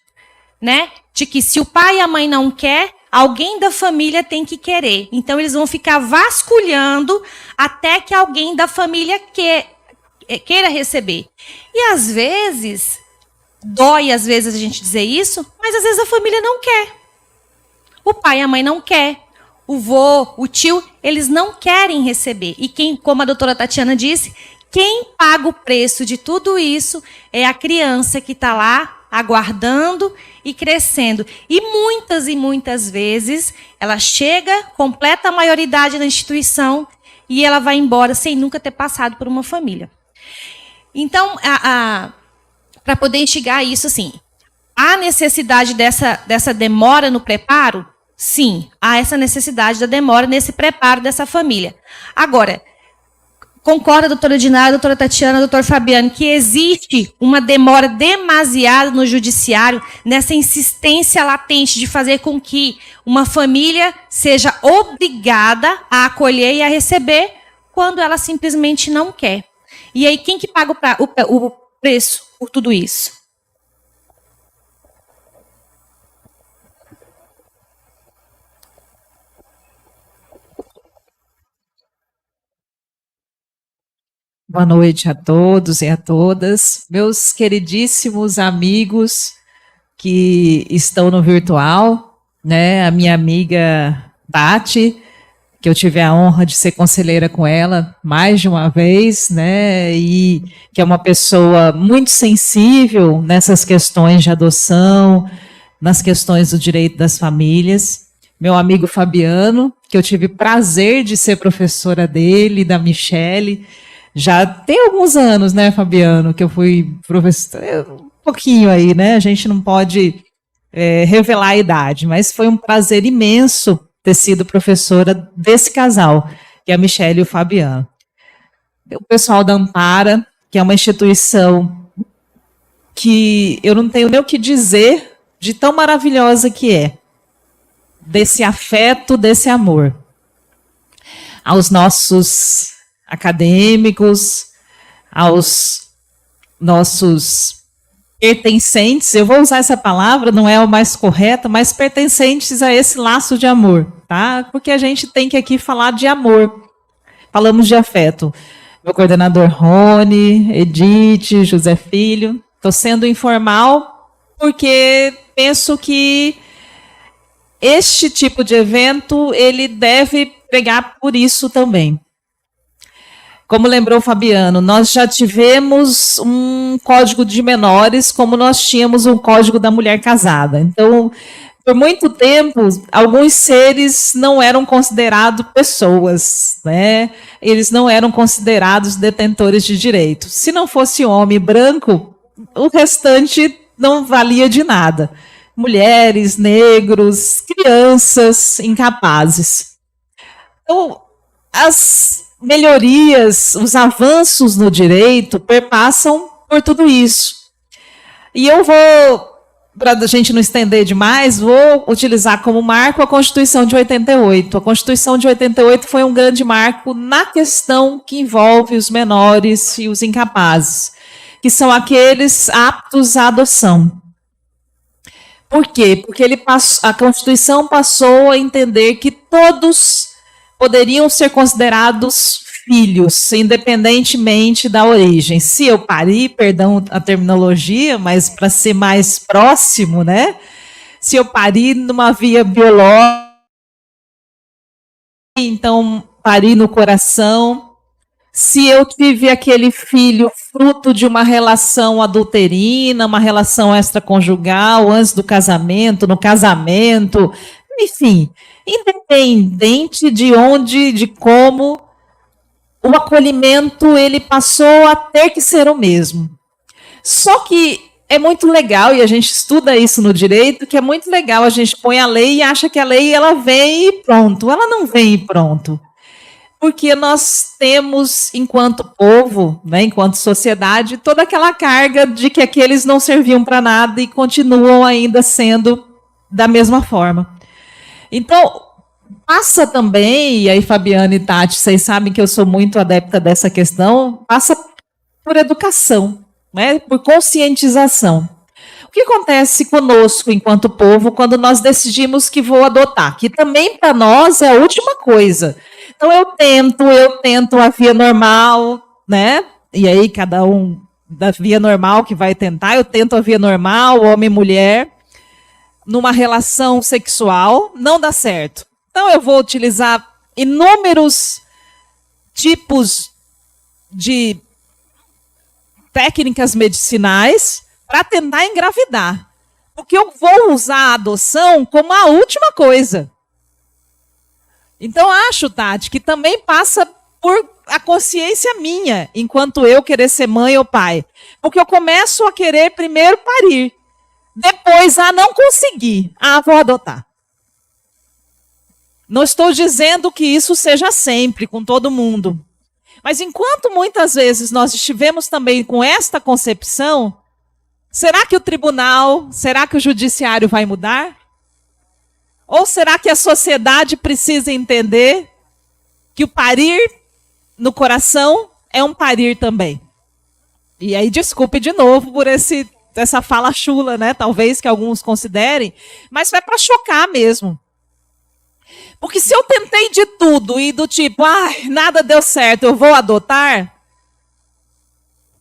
né, de que se o pai e a mãe não quer, alguém da família tem que querer. Então eles vão ficar vasculhando até que alguém da família queira receber. E às vezes, dói às vezes a gente dizer isso, mas às vezes a família não quer. O pai e a mãe não quer. O vô, o tio, eles não querem receber. E quem, como a doutora Tatiana disse, quem paga o preço de tudo isso é a criança que está lá aguardando e crescendo. E muitas vezes ela chega, completa a maioridade na instituição e ela vai embora sem nunca ter passado por uma família. Então, para poder enxergar isso, assim, há necessidade dessa demora no preparo? Sim, há essa necessidade da demora nesse preparo dessa família. Agora, concorda, doutora Dinara, doutora Tatiana, doutor Fabiano, que existe uma demora demasiada no judiciário nessa insistência latente de fazer com que uma família seja obrigada a acolher e a receber quando ela simplesmente não quer. E aí, quem que paga o preço por tudo isso? Boa noite a todos e a todas, meus queridíssimos amigos que estão no virtual, né? A minha amiga Tati, que eu tive a honra de ser conselheira com ela mais de uma vez, né? E que é uma pessoa muito sensível nessas questões de adoção, nas questões do direito das famílias. Meu amigo Fabiano, que eu tive prazer de ser professora dele, da Michele. Já tem alguns anos, né, Fabiano, que eu fui professora, um pouquinho aí, né, a gente não pode revelar a idade, mas foi um prazer imenso ter sido professora desse casal, que é a Michele e o Fabiano. O pessoal da Ampara, que é uma instituição que eu não tenho nem o que dizer de tão maravilhosa que é, desse afeto, desse amor. Aos nossos acadêmicos, aos nossos pertencentes, eu vou usar essa palavra, não é o mais correta, mas pertencentes a esse laço de amor, tá? Porque a gente tem que aqui falar de amor. Falamos de afeto. Meu coordenador Rony, Edith, José Filho. Estou sendo informal porque penso que este tipo de evento ele deve pregar por isso também. como lembrou o Fabiano, nós já tivemos um código de menores, como nós tínhamos um código da mulher casada. Então, por muito tempo, alguns seres não eram considerados pessoas, né? Eles não eram considerados detentores de direitos. Se não fosse homem branco, o restante não valia de nada. Mulheres, negros, crianças incapazes. Então, as melhorias, os avanços no direito perpassam por tudo isso. E eu vou, para a gente não estender demais, vou utilizar como marco a Constituição de 88. A Constituição de 88 foi um grande marco na questão que envolve os menores e os incapazes, que são aqueles aptos à adoção. Por quê? Porque a Constituição passou a entender que todos poderiam ser considerados filhos, independentemente da origem. Se eu pari, perdão a terminologia, mas para ser mais próximo, né? Se eu pari numa via biológica, então pari no coração. Se eu tive aquele filho fruto de uma relação adulterina, uma relação extraconjugal, antes do casamento, no casamento, enfim, independente de onde, de como, o acolhimento ele passou a ter que ser o mesmo. Só que é muito legal, e a gente estuda isso no direito, que é muito legal, a gente põe a lei e acha que a lei ela vem e pronto. Ela não vem e pronto. Porque nós temos, enquanto povo, né, enquanto sociedade, toda aquela carga de que aqueles não serviam para nada e continuam ainda sendo da mesma forma. Então, passa também, e aí Fabiana e Tati, vocês sabem que eu sou muito adepta dessa questão, passa por educação, né, por conscientização. O que acontece conosco, enquanto povo, quando nós decidimos que vou adotar? Que também para nós é a última coisa. Então eu tento a via normal, né? E aí cada um da via normal que vai tentar, eu tento a via normal, homem e mulher, numa relação sexual, não dá certo. Então eu vou utilizar inúmeros tipos de técnicas medicinais para tentar engravidar. Porque eu vou usar a adoção como a última coisa. Então, acho, Tati, que também passa por a consciência minha, enquanto eu querer ser mãe ou pai. Porque eu começo a querer primeiro parir. Depois, não conseguir. Vou adotar. Não estou dizendo que isso seja sempre, com todo mundo. Mas enquanto muitas vezes nós estivemos também com esta concepção, será que o tribunal, será que o judiciário vai mudar? Ou será que a sociedade precisa entender que o parir no coração é um parir também? E aí, desculpe de novo por essa fala chula, né? Talvez que alguns considerem, mas é para chocar mesmo. Porque se eu tentei de tudo e do tipo, nada deu certo, eu vou adotar,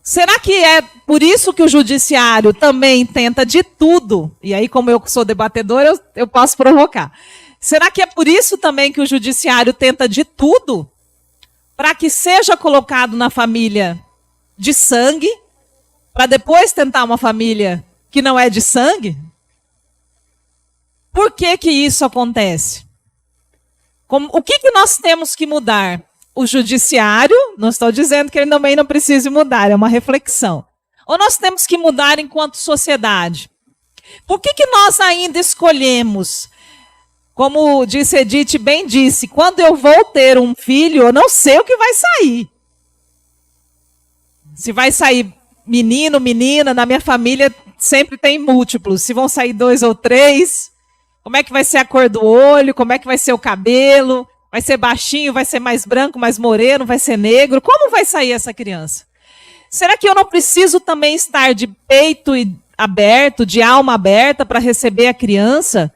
será que é por isso que o judiciário também tenta de tudo? E aí, como eu sou debatedora, eu posso provocar. Será que é por isso também que o judiciário tenta de tudo para que seja colocado na família de sangue, para depois tentar uma família que não é de sangue? Por que que isso acontece? O que nós temos que mudar? O judiciário, não estou dizendo que ele também não precise mudar, é uma reflexão. Ou nós temos que mudar enquanto sociedade? Por que nós ainda escolhemos, como disse Edith bem disse, quando eu vou ter um filho, eu não sei o que vai sair. Se vai sair menino, menina, na minha família sempre tem múltiplos. Se vão sair 2 ou 3, como é que vai ser a cor do olho, como é que vai ser o cabelo, vai ser baixinho, vai ser mais branco, mais moreno, vai ser negro, como vai sair essa criança? Será que eu não preciso também estar de peito aberto, de alma aberta para receber a criança?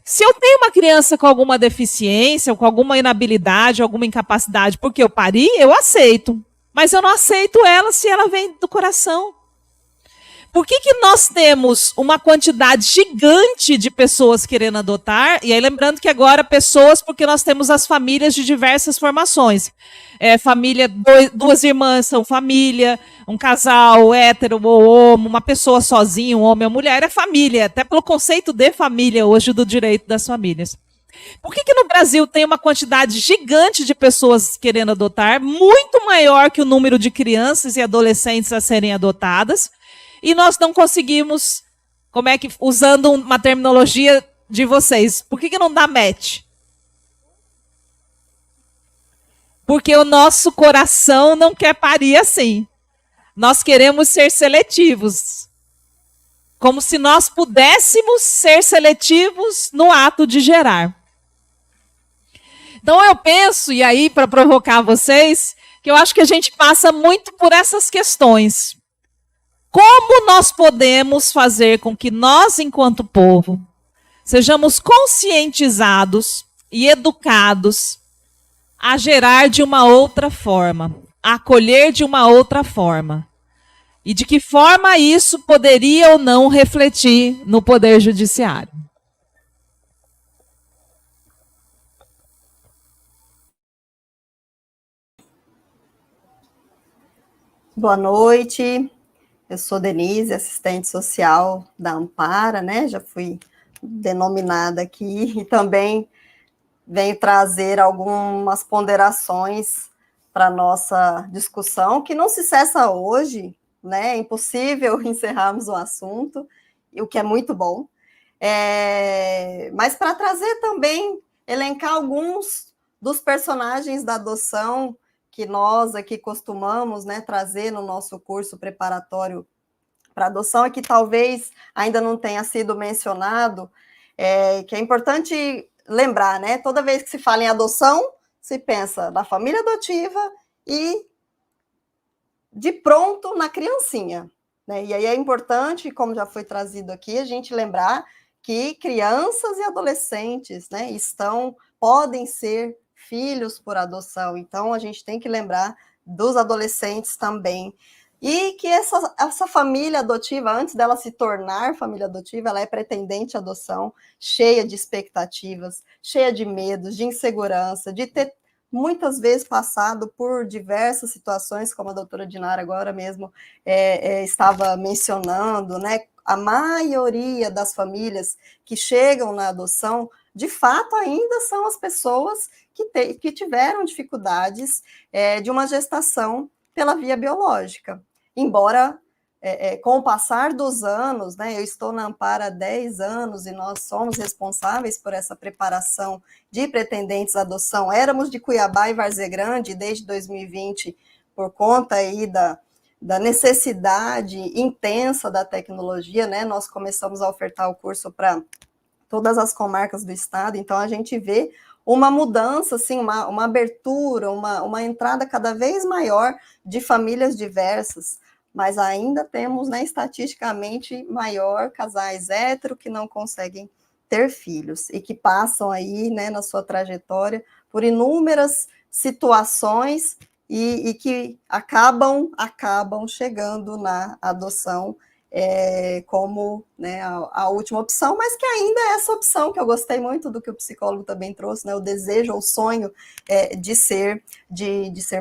Se eu tenho uma criança com alguma deficiência, ou com alguma inabilidade, alguma incapacidade, porque eu pari, eu aceito. Mas eu não aceito ela se ela vem do coração. Por que nós temos uma quantidade gigante de pessoas querendo adotar? E aí, lembrando que agora pessoas, porque nós temos as famílias de diversas formações. Família, duas irmãs são família, um casal hétero ou homo, uma pessoa sozinha, um homem ou mulher, é família, até pelo conceito de família hoje do direito das famílias. Por que no Brasil tem uma quantidade gigante de pessoas querendo adotar, muito maior que o número de crianças e adolescentes a serem adotadas, e nós não conseguimos, usando uma terminologia de vocês, por que não dá match? Porque o nosso coração não quer parir assim. Nós queremos ser seletivos. Como se nós pudéssemos ser seletivos no ato de gerar. Então eu penso, e aí para provocar vocês, que eu acho que a gente passa muito por essas questões. Como nós podemos fazer com que nós, enquanto povo, sejamos conscientizados e educados a gerar de uma outra forma, a acolher de uma outra forma? E de que forma isso poderia ou não refletir no Poder Judiciário? Boa noite, eu sou Denise, assistente social da Ampara, né? Já fui denominada aqui e também venho trazer algumas ponderações para a nossa discussão, que não se cessa hoje, né? É impossível encerrarmos o assunto, o que é muito bom, mas para trazer também, elencar alguns dos personagens da adoção que nós aqui costumamos, né, trazer no nosso curso preparatório para adoção, e que talvez ainda não tenha sido mencionado, que é importante lembrar, né? Toda vez que se fala em adoção, se pensa na família adotiva e de pronto na criancinha, né? E aí é importante, como já foi trazido aqui, a gente lembrar que crianças e adolescentes, né, podem ser filhos por adoção. Então a gente tem que lembrar dos adolescentes também. E que essa família adotiva, antes dela se tornar família adotiva, ela é pretendente à adoção, cheia de expectativas, cheia de medos, de insegurança, de ter muitas vezes passado por diversas situações, como a doutora Dinara agora mesmo estava mencionando, né? A maioria das famílias que chegam na adoção, de fato, ainda são as pessoas que tiveram dificuldades de uma gestação pela via biológica. Embora, com o passar dos anos, né, eu estou na Ampara há 10 anos e nós somos responsáveis por essa preparação de pretendentes à adoção. Éramos de Cuiabá e Várzea Grande desde 2020, por conta aí da necessidade intensa da tecnologia, né, nós começamos a ofertar o curso para todas as comarcas do estado, então a gente vê uma mudança, assim, uma abertura, uma entrada cada vez maior de famílias diversas, mas ainda temos, né, estatisticamente maior casais héteros que não conseguem ter filhos e que passam aí, né, na sua trajetória por inúmeras situações e que acabam chegando na adoção como, né, a última opção, mas que ainda é essa opção, que eu gostei muito do que o psicólogo também trouxe, né, o desejo ou sonho de ser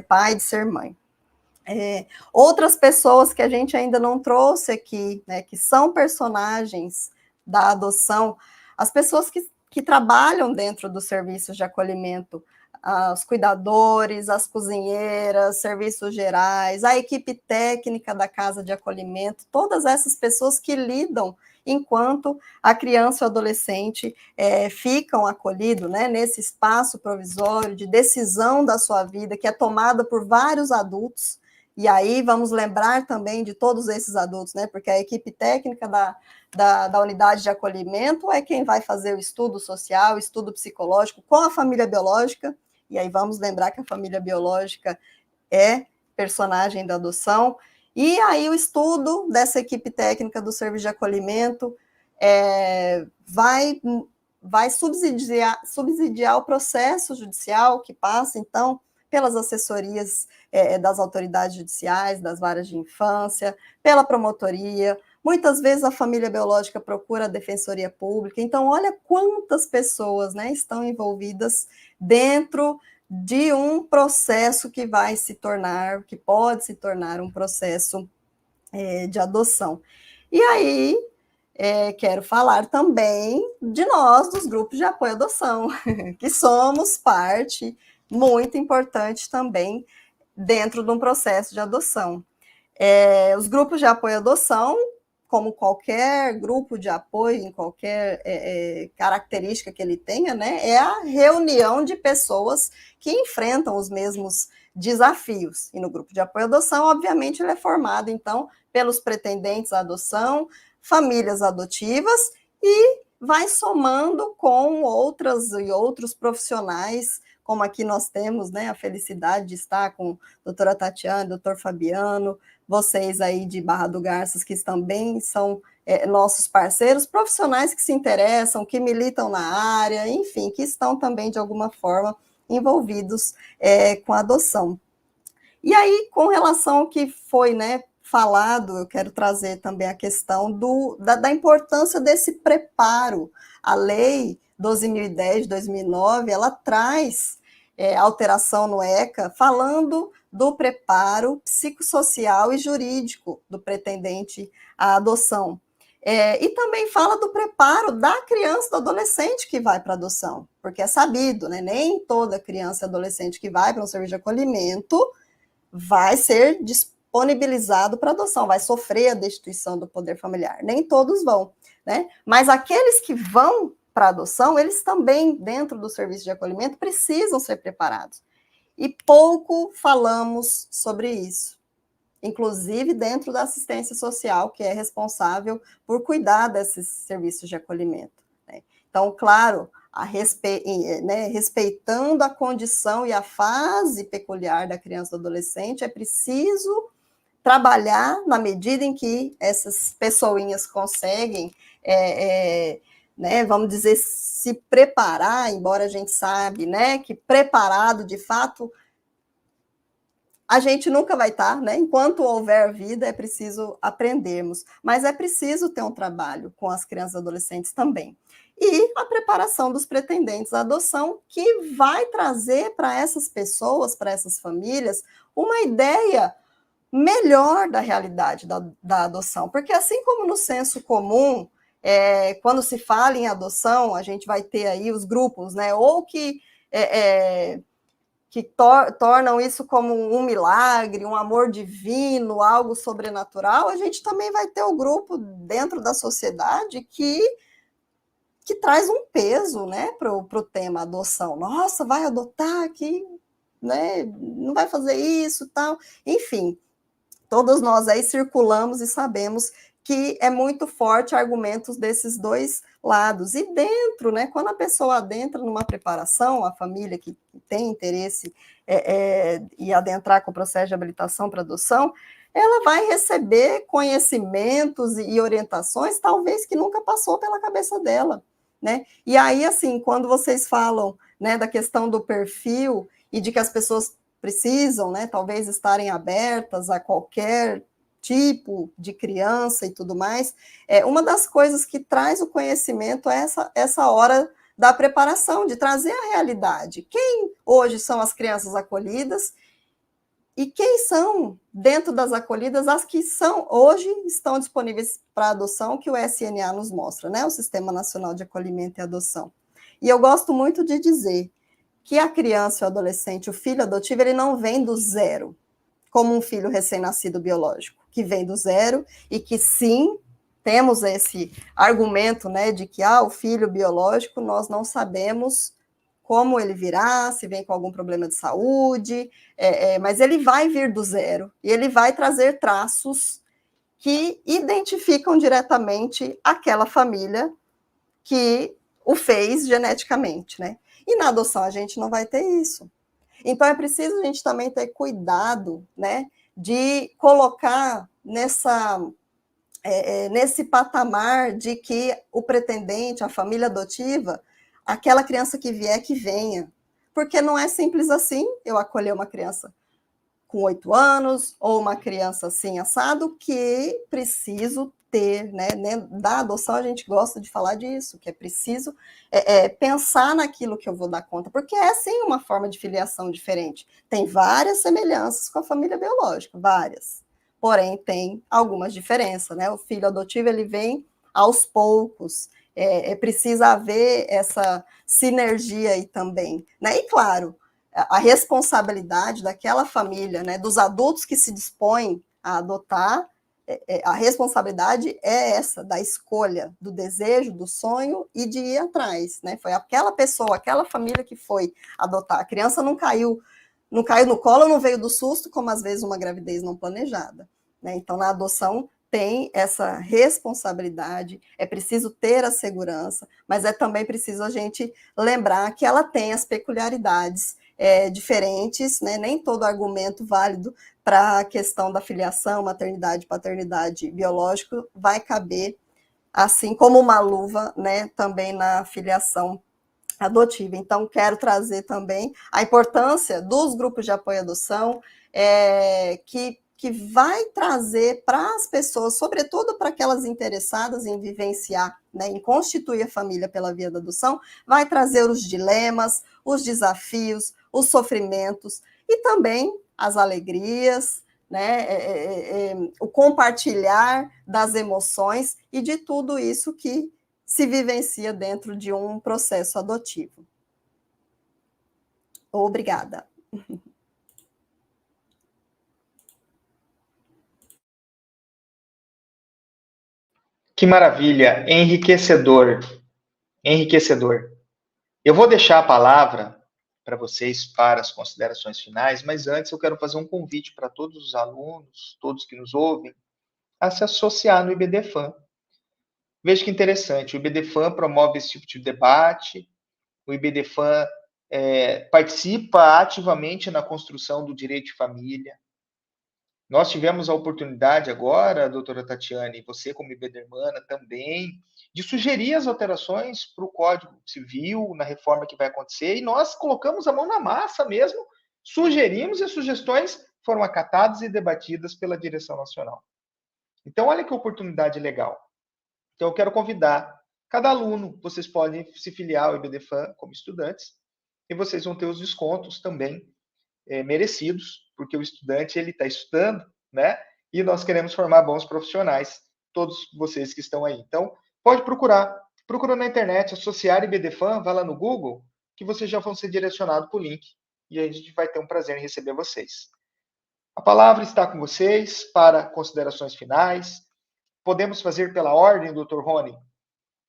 pai, de ser mãe. Outras pessoas que a gente ainda não trouxe aqui, né, que são personagens da adoção, as pessoas que trabalham dentro dos serviços de acolhimento, os cuidadores, as cozinheiras, serviços gerais, a equipe técnica da casa de acolhimento, todas essas pessoas que lidam enquanto a criança e o adolescente ficam acolhidos, né, nesse espaço provisório de decisão da sua vida, que é tomada por vários adultos. E aí vamos lembrar também de todos esses adultos, né, porque a equipe técnica da unidade de acolhimento é quem vai fazer o estudo social, o estudo psicológico com a família biológica. E aí vamos lembrar que a família biológica é personagem da adoção. E aí o estudo dessa equipe técnica do serviço de acolhimento vai subsidiar o processo judicial, que passa, então, pelas assessorias das autoridades judiciais, das varas de infância, pela promotoria, Muitas vezes a família biológica procura a defensoria pública. Então, olha quantas pessoas, né, estão envolvidas dentro de um processo que vai se tornar, que pode se tornar um processo de adoção. E aí, quero falar também de nós, dos grupos de apoio à adoção, que somos parte muito importante também dentro de um processo de adoção. Os grupos de apoio à adoção, como qualquer grupo de apoio, em qualquer característica que ele tenha, né, é a reunião de pessoas que enfrentam os mesmos desafios. E no grupo de apoio à adoção, obviamente, ele é formado, então, pelos pretendentes à adoção, famílias adotivas, e vai somando com outras e outros profissionais, como aqui nós temos, né, a felicidade de estar com a doutora Tatiana, doutor Fabiano, vocês aí de Barra do Garças, que também são nossos parceiros, profissionais que se interessam, que militam na área, enfim, que estão também, de alguma forma, envolvidos com a adoção. E aí, com relação ao que foi, né, falado, eu quero trazer também a questão da importância desse preparo. A lei 12.010 de 2009, ela traz alteração no ECA, falando do preparo psicossocial e jurídico do pretendente à adoção. E também fala do preparo da criança e do adolescente que vai para a adoção, porque é sabido, né, nem toda criança e adolescente que vai para um serviço de acolhimento vai ser disponibilizado para adoção, vai sofrer a destituição do poder familiar. Nem todos vão, né? Mas aqueles que vão para adoção, eles também, dentro do serviço de acolhimento, precisam ser preparados. E pouco falamos sobre isso, inclusive dentro da assistência social, que é responsável por cuidar desses serviços de acolhimento, né? Então, claro, respeitando a condição e a fase peculiar da criança e do adolescente, é preciso trabalhar na medida em que essas pessoinhas conseguem, né, vamos dizer, se preparar, embora a gente sabe, né, que preparado, de fato, a gente nunca vai estar, né? Enquanto houver vida, é preciso aprendermos, mas é preciso ter um trabalho com as crianças e adolescentes também. E a preparação dos pretendentes à adoção, que vai trazer para essas pessoas, para essas famílias, uma ideia melhor da realidade da adoção, porque assim como no senso comum, quando se fala em adoção, a gente vai ter aí os grupos, né, ou que tornam isso como um milagre, um amor divino, algo sobrenatural, a gente também vai ter o grupo dentro da sociedade que traz um peso, né, para o tema adoção. Nossa, vai adotar aqui, né, não vai fazer isso, tal. Enfim, todos nós aí circulamos e sabemos que é muito forte argumentos desses dois lados. E dentro, né, quando a pessoa adentra numa preparação, a família que tem interesse em adentrar com o processo de habilitação para adoção, ela vai receber conhecimentos e orientações, talvez que nunca passou pela cabeça dela, né? E aí, assim, quando vocês falam, né, da questão do perfil e de que as pessoas precisam, né, talvez estarem abertas a qualquer tipo de criança e tudo mais, uma das coisas que traz o conhecimento é essa hora da preparação, de trazer a realidade. Quem hoje são as crianças acolhidas e quem são, dentro das acolhidas, as que hoje estão disponíveis para adoção, que o SNA nos mostra, né, o Sistema Nacional de Acolhimento e Adoção. E eu gosto muito de dizer que a criança e o adolescente, o filho adotivo, ele não vem do zero, como um filho recém-nascido biológico, que vem do zero e que, sim, temos esse argumento, né, de que o filho biológico, nós não sabemos como ele virá, se vem com algum problema de saúde, mas ele vai vir do zero, e ele vai trazer traços que identificam diretamente aquela família que o fez geneticamente, né? E na adoção a gente não vai ter isso. Então é preciso a gente também ter cuidado, né, de colocar nesse patamar de que o pretendente, a família adotiva, aquela criança que vier, que venha. Porque não é simples assim eu acolher uma criança com 8 anos, ou uma criança assim assado, que preciso ter, né? Da adoção a gente gosta de falar disso, que é preciso pensar naquilo que eu vou dar conta, porque é sim uma forma de filiação diferente. Tem várias semelhanças com a família biológica, várias. Porém, tem algumas diferenças, né? O filho adotivo, ele vem aos poucos, precisa haver essa sinergia aí também, né? E claro, a responsabilidade daquela família, né, dos adultos que se dispõem a adotar, a responsabilidade é essa, da escolha, do desejo, do sonho e de ir atrás, né? Foi aquela pessoa, aquela família que foi adotar. A criança não caiu no colo, não veio do susto, como às vezes uma gravidez não planejada, né? Então, na adoção, tem essa responsabilidade, é preciso ter a segurança, mas é também preciso a gente lembrar que ela tem as peculiaridades diferentes, né? Nem todo argumento válido para a questão da filiação, maternidade, paternidade biológico vai caber, assim como uma luva, né? Também na filiação adotiva. Então, quero trazer também a importância dos grupos de apoio à adoção, que vai trazer para as pessoas, sobretudo para aquelas interessadas em vivenciar, né, em constituir a família pela via da adoção, vai trazer os dilemas, os desafios, os sofrimentos e também as alegrias, né, o compartilhar das emoções e de tudo isso que se vivencia dentro de um processo adotivo. Obrigada. Que maravilha, enriquecedor, enriquecedor. Eu vou deixar a palavra para vocês para as considerações finais, mas antes eu quero fazer um convite para todos os alunos, todos que nos ouvem, a se associar no IBDFAN. Veja que interessante, o IBDFAN promove esse tipo de debate, o IBDFAN participa ativamente na construção do direito de família. Nós tivemos a oportunidade agora, doutora Tatiane, e você como IBDermana também, de sugerir as alterações para o Código Civil, na reforma que vai acontecer, e nós colocamos a mão na massa mesmo, sugerimos e as sugestões foram acatadas e debatidas pela direção nacional. Então, olha que oportunidade legal. Então, eu quero convidar cada aluno, vocês podem se filiar ao IBDFAN como estudantes, e vocês vão ter os descontos também merecidos, porque o estudante ele está estudando, né? E nós queremos formar bons profissionais, todos vocês que estão aí. Então, pode procura na internet, associar IBDFAN, vá lá no Google, que vocês já vão ser direcionados para o link, e a gente vai ter um prazer em receber vocês. A palavra está com vocês para considerações finais. Podemos fazer pela ordem, doutor Rony,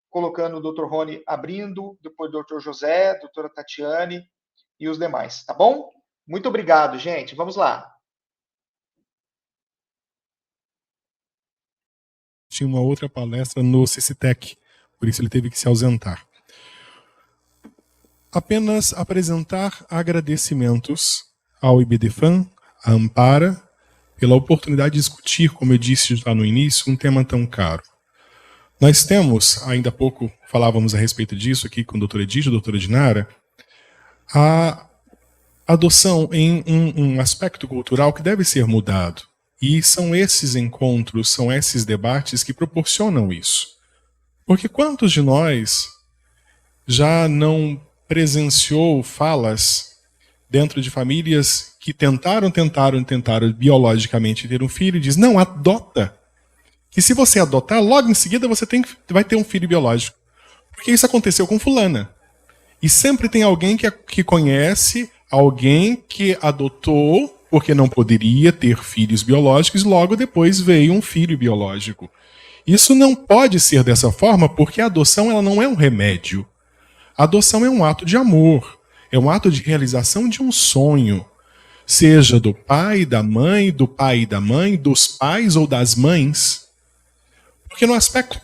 colocando o doutor Rony abrindo, depois o doutor José, doutora Tatiane e os demais, tá bom? Muito obrigado, gente. Vamos lá. Tinha uma outra palestra no CCTEC, por isso ele teve que se ausentar. Apenas apresentar agradecimentos ao IBDFAN, à Ampara, pela oportunidade de discutir, como eu disse já no início, um tema tão caro. Nós temos, ainda há pouco falávamos a respeito disso aqui com o doutor Edith e a doutora Dinara, a adoção em um aspecto cultural que deve ser mudado. E são esses encontros, são esses debates que proporcionam isso. Porque quantos de nós já não presenciou falas dentro de famílias que tentaram biologicamente ter um filho e diz, não, adota. Que se você adotar, logo em seguida você vai ter um filho biológico. Porque isso aconteceu com fulana. E sempre tem alguém que conhece alguém que adotou porque não poderia ter filhos biológicos, logo depois veio um filho biológico. Isso não pode ser dessa forma, porque a adoção ela não é um remédio. A adoção é um ato de amor, é um ato de realização de um sonho, seja do pai e da mãe, dos pais ou das mães. Porque no aspecto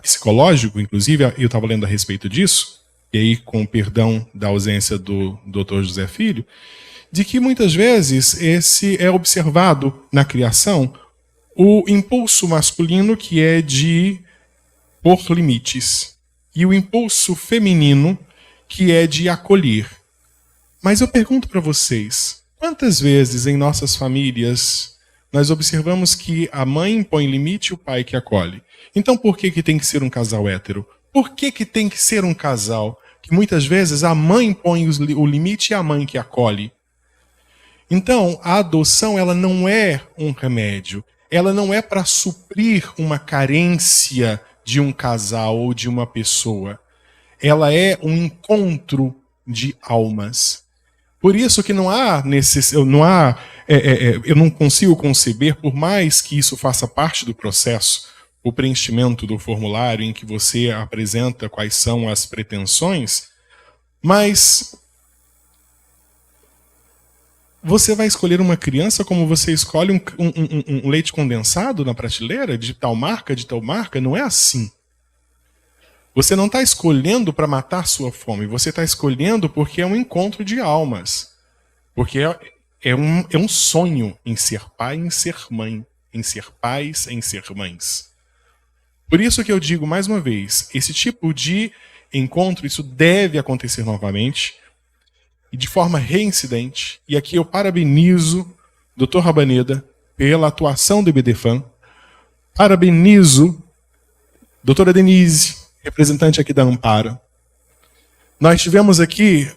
psicológico, inclusive, eu estava lendo a respeito disso, e aí com perdão da ausência do Dr. José Filho, de que muitas vezes esse é observado na criação o impulso masculino que é de pôr limites e o impulso feminino que é de acolher. Mas eu pergunto para vocês, quantas vezes em nossas famílias nós observamos que a mãe impõe limite e o pai que acolhe. Então por que tem que ser um casal hétero? Por que tem que ser um casal que muitas vezes a mãe impõe o limite e a mãe que acolhe? Então, a adoção, ela não é um remédio. Ela não é para suprir uma carência de um casal ou de uma pessoa. Ela é um encontro de almas. Por isso que eu não consigo conceber, por mais que isso faça parte do processo, o preenchimento do formulário em que você apresenta quais são as pretensões, mas você vai escolher uma criança como você escolhe um leite condensado na prateleira, de tal marca, não é assim. Você não está escolhendo para matar sua fome, você está escolhendo porque é um encontro de almas. Porque é um sonho em ser pai, em ser mãe, em ser pais, em ser mães. Por isso que eu digo mais uma vez, esse tipo de encontro, isso deve acontecer novamente, e de forma reincidente. E aqui eu parabenizo o Dr. Rabaneda pela atuação do IBDFAM, parabenizo a doutora Denise, representante aqui da Amparo. Nós tivemos aqui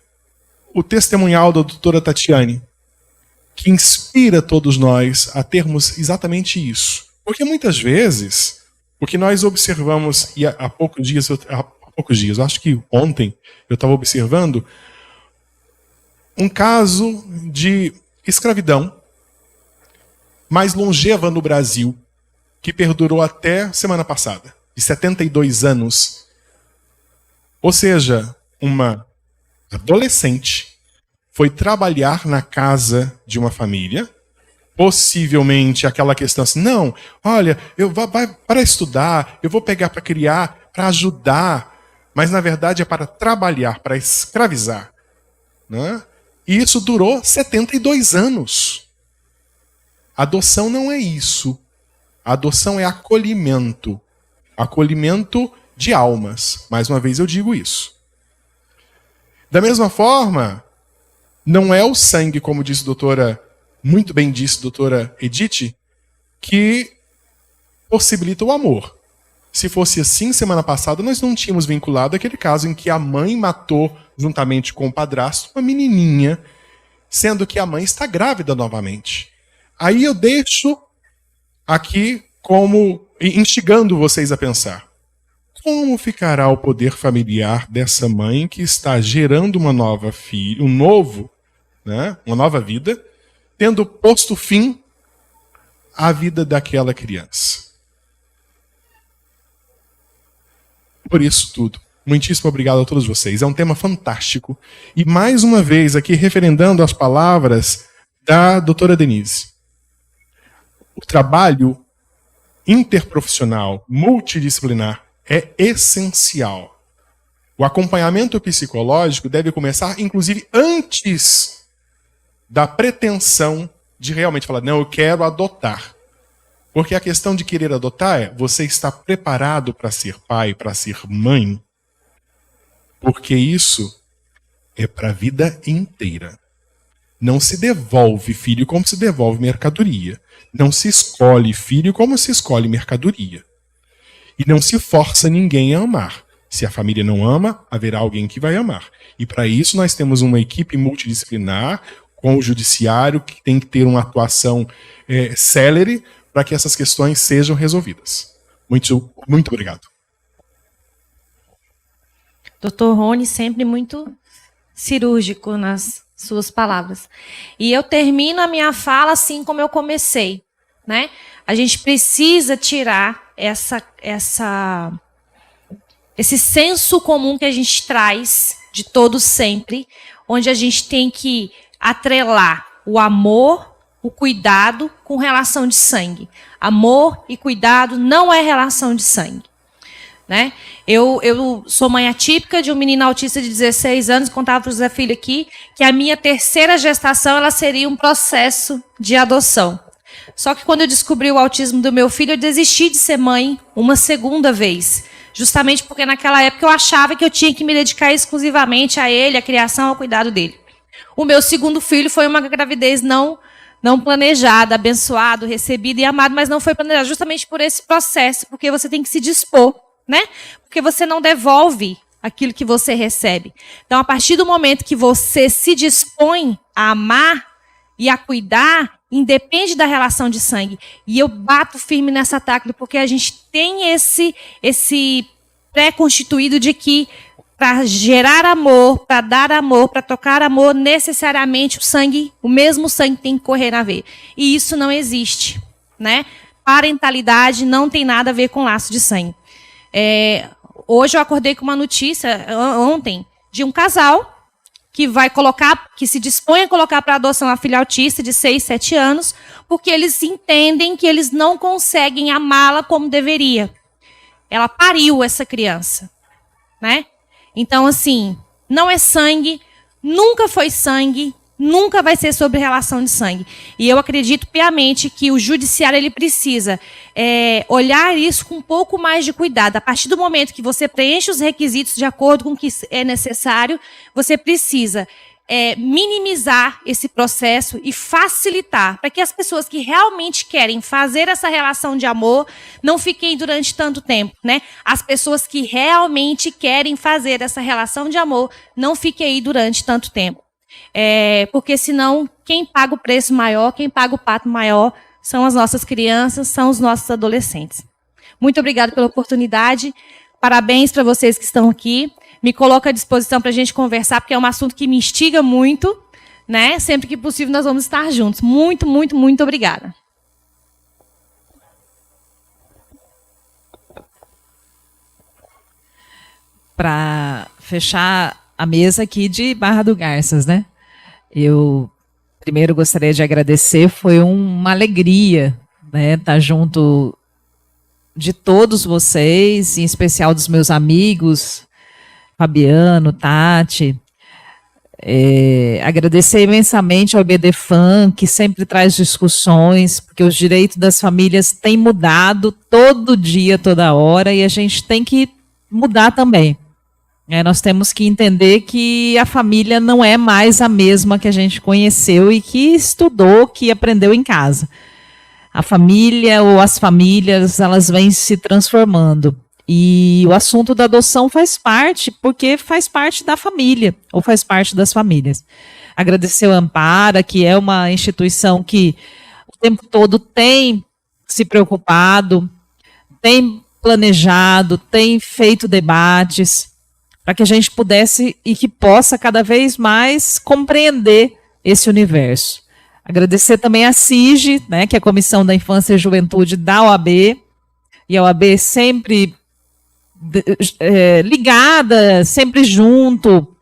o testemunhal da doutora Tatiane, que inspira todos nós a termos exatamente isso. Porque muitas vezes, o que nós observamos, e há poucos dias, acho que ontem, eu estava observando um caso de escravidão mais longeva no Brasil, que perdurou até semana passada, de 72 anos. Ou seja, uma adolescente foi trabalhar na casa de uma família, possivelmente aquela questão assim, não, olha, vai para estudar, eu vou pegar para criar, para ajudar, mas na verdade é para trabalhar, para escravizar, né? E isso durou 72 anos. Adoção não é isso. A adoção é acolhimento. Acolhimento de almas. Mais uma vez eu digo isso. Da mesma forma, não é o sangue, como disse a doutora, muito bem disse a doutora Edith, que possibilita o amor. Se fosse assim, semana passada nós não tínhamos vinculado aquele caso em que a mãe matou, juntamente com o padrasto, uma menininha, sendo que a mãe está grávida novamente. Aí eu deixo aqui como instigando vocês a pensar. Como ficará o poder familiar dessa mãe que está gerando uma nova filha, uma nova vida, tendo posto fim à vida daquela criança? Por isso tudo. Muitíssimo obrigado a todos vocês. É um tema fantástico. E mais uma vez aqui referendando as palavras da doutora Denise. O trabalho interprofissional, multidisciplinar, é essencial. O acompanhamento psicológico deve começar, inclusive, antes da pretensão de realmente falar, não, eu quero adotar. Porque a questão de querer adotar é, você está preparado para ser pai, para ser mãe? Porque isso é para a vida inteira. Não se devolve filho como se devolve mercadoria. Não se escolhe filho como se escolhe mercadoria. E não se força ninguém a amar. Se a família não ama, haverá alguém que vai amar. E para isso nós temos uma equipe multidisciplinar com o judiciário que tem que ter uma atuação célere para que essas questões sejam resolvidas. Muito obrigado. Dr. Rony, sempre muito cirúrgico nas suas palavras. E eu termino a minha fala assim como eu comecei, né? A gente precisa tirar esse senso comum que a gente traz de todos sempre, onde a gente tem que atrelar o amor, o cuidado com relação de sangue. Amor e cuidado não é relação de sangue. Né? Eu sou mãe atípica de um menino autista de 16 anos, contava para o Zé Filho aqui, que a minha terceira gestação ela seria um processo de adoção. Só que quando eu descobri o autismo do meu filho, eu desisti de ser mãe uma segunda vez. Justamente porque naquela época eu achava que eu tinha que me dedicar exclusivamente a ele, à criação, ao cuidado dele. O meu segundo filho foi uma gravidez não não planejado, abençoado, recebido e amado, mas não foi planejado justamente por esse processo, porque você tem que se dispor, né? Porque você não devolve aquilo que você recebe. Então, a partir do momento que você se dispõe a amar e a cuidar, independe da relação de sangue. E eu bato firme nessa tecla, porque a gente tem esse pré-constituído de que para gerar amor, para dar amor, para tocar amor, necessariamente o mesmo sangue tem que correr na veia. E isso não existe, né? Parentalidade não tem nada a ver com laço de sangue. Hoje eu acordei com uma notícia, ontem, de um casal que se dispõe a colocar para adoção a filha autista de 6, 7 anos, porque eles entendem que eles não conseguem amá-la como deveria. Ela pariu essa criança, né? Então, assim, não é sangue, nunca foi sangue, nunca vai ser sobre relação de sangue. E eu acredito piamente que o judiciário ele precisa olhar isso com um pouco mais de cuidado. A partir do momento que você preenche os requisitos de acordo com o que é necessário, você precisa minimizar esse processo e facilitar para que as pessoas que realmente querem fazer essa relação de amor não fiquem durante tanto tempo, né? As pessoas que realmente querem fazer essa relação de amor não fiquem aí durante tanto tempo. Porque senão quem paga o preço maior, quem paga o pato maior são as nossas crianças, são os nossos adolescentes. Muito obrigada pela oportunidade, parabéns para vocês que estão aqui. Me coloco à disposição para a gente conversar, porque é um assunto que me instiga muito, né? Sempre que possível nós vamos estar juntos. Muito, muito, muito obrigada. Para fechar a mesa aqui de Barra do Garças, né? Eu primeiro gostaria de agradecer, foi uma alegria, né, estar junto de todos vocês, em especial dos meus amigos, Fabiano, Tati. Agradecer imensamente ao BDFAM, que sempre traz discussões, porque os direitos das famílias têm mudado todo dia, toda hora, e a gente tem que mudar também. Nós temos que entender que a família não é mais a mesma que a gente conheceu e que estudou, que aprendeu em casa. A família ou as famílias, elas vêm se transformando. E o assunto da adoção faz parte, porque faz parte da família, ou faz parte das famílias. Agradecer ao Ampara, que é uma instituição que o tempo todo tem se preocupado, tem planejado, tem feito debates, para que a gente pudesse e que possa cada vez mais compreender esse universo. Agradecer também a CIG, né, que é a Comissão da Infância e Juventude da OAB, e a OAB sempre ligada, sempre junto,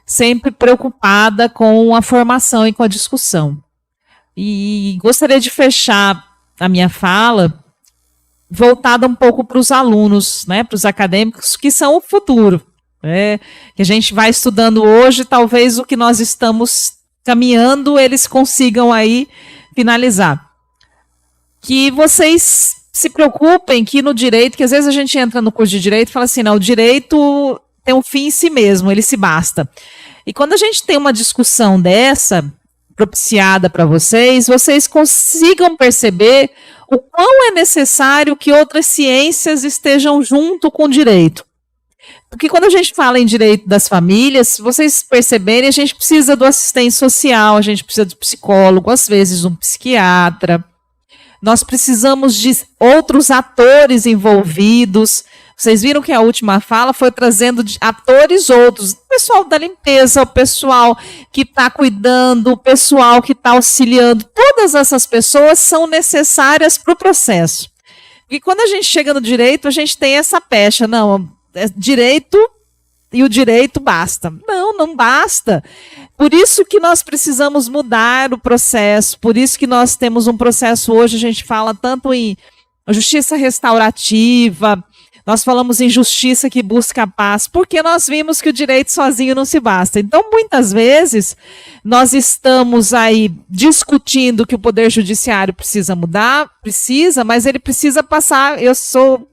sempre preocupada com a formação e com a discussão. E gostaria de fechar a minha fala voltada um pouco para os alunos, né, para os acadêmicos, que são o futuro. Que a gente vai estudando hoje, talvez o que nós estamos caminhando, eles consigam aí finalizar. Que vocês se preocupem que no direito, que às vezes a gente entra no curso de direito e fala assim, não, o direito tem um fim em si mesmo, ele se basta. E quando a gente tem uma discussão dessa, propiciada para vocês, vocês consigam perceber o quão é necessário que outras ciências estejam junto com o direito. Porque quando a gente fala em direito das famílias, se vocês perceberem, a gente precisa do assistente social, a gente precisa do psicólogo, às vezes um psiquiatra. Nós precisamos de outros atores envolvidos. Vocês viram que a última fala foi trazendo atores outros, o pessoal da limpeza, o pessoal que está cuidando, o pessoal que está auxiliando. Todas essas pessoas são necessárias para o processo. E quando a gente chega no direito, a gente tem essa pecha, não, é direito e o direito basta. Não, não basta. Por isso que nós precisamos mudar o processo, por isso que nós temos um processo hoje, a gente fala tanto em justiça restaurativa, nós falamos em justiça que busca a paz, porque nós vimos que o direito sozinho não se basta. Então, muitas vezes, nós estamos aí discutindo que o Poder Judiciário precisa mudar, precisa, mas ele precisa passar, eu sou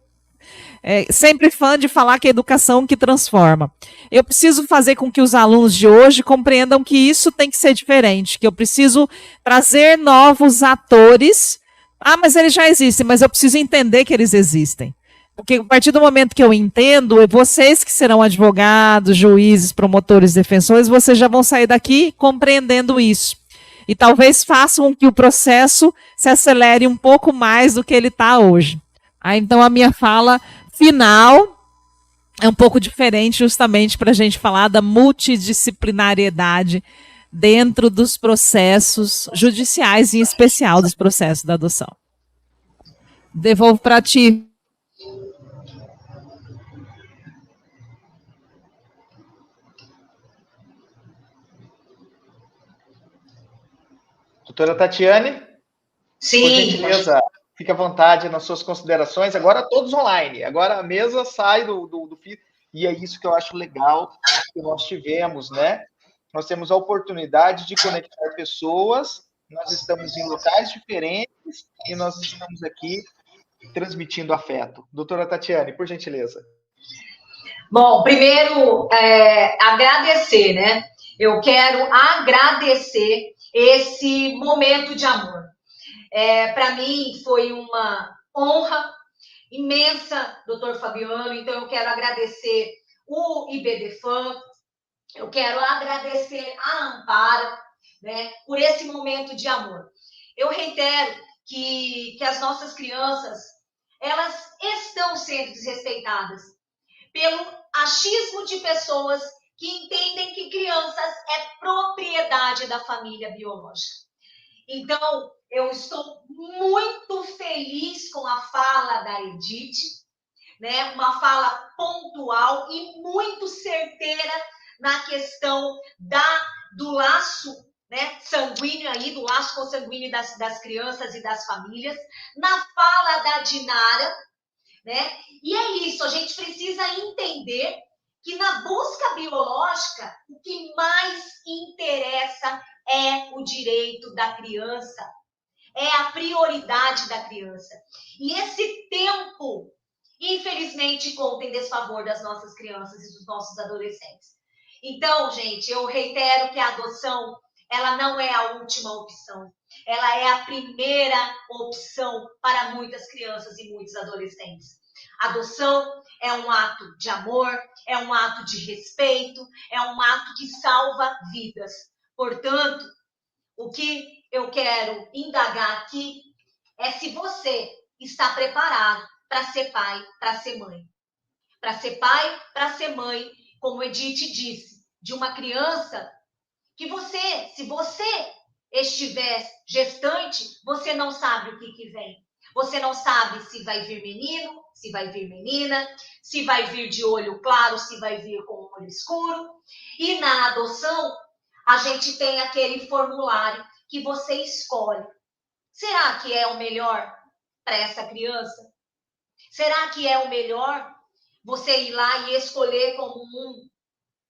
sempre fã de falar que é educação que transforma. Eu preciso fazer com que os alunos de hoje compreendam que isso tem que ser diferente, que eu preciso trazer novos atores. Ah, mas eles já existem, mas eu preciso entender que eles existem. Porque a partir do momento que eu entendo, vocês que serão advogados, juízes, promotores, defensores, vocês já vão sair daqui compreendendo isso. E talvez façam que o processo se acelere um pouco mais do que ele está hoje. Então, a minha fala final é um pouco diferente, justamente para a gente falar da multidisciplinariedade dentro dos processos judiciais, em especial dos processos da adoção. Devolvo para ti. Doutora Tatiane? Sim. Por gentileza, fique à vontade nas suas considerações. Agora todos online. Agora a mesa sai do fio. E é isso que eu acho legal que nós tivemos, né? Nós temos a oportunidade de conectar pessoas. Nós estamos em locais diferentes e nós estamos aqui transmitindo afeto. Doutora Tatiane, por gentileza. Bom, primeiro, agradecer, né? Eu quero agradecer esse momento de amor. Para mim, foi uma honra imensa, doutor Fabiano, então eu quero agradecer o IBDFAN, eu quero agradecer a Ampara, né, por esse momento de amor. Eu reitero que as nossas crianças, elas estão sendo desrespeitadas pelo achismo de pessoas que entendem que crianças é propriedade da família biológica. Então, eu estou muito feliz com a fala da Edith, né? Uma fala pontual e muito certeira na questão do laço, né, sanguíneo aí, do laço consanguíneo das crianças e das famílias, na fala da Dinara, né? E é isso, a gente precisa entender que na busca biológica, o que mais interessa é o direito da criança, é a prioridade da criança. E esse tempo, infelizmente, conta em desfavor das nossas crianças e dos nossos adolescentes. Então, gente, eu reitero que a adoção, ela não é a última opção. Ela é a primeira opção para muitas crianças e muitos adolescentes. Adoção é um ato de amor, é um ato de respeito, é um ato que salva vidas. Portanto, o que eu quero indagar aqui é se você está preparado para ser pai, para ser mãe. Para ser pai, para ser mãe, como Edith disse, de uma criança que você, se você estiver gestante, você não sabe o que vem. Você não sabe se vai vir menino, se vai vir menina, se vai vir de olho claro, se vai vir com olho escuro. E na adoção, a gente tem aquele formulário que você escolhe. Será que é o melhor para essa criança? Será que é o melhor você ir lá e escolher como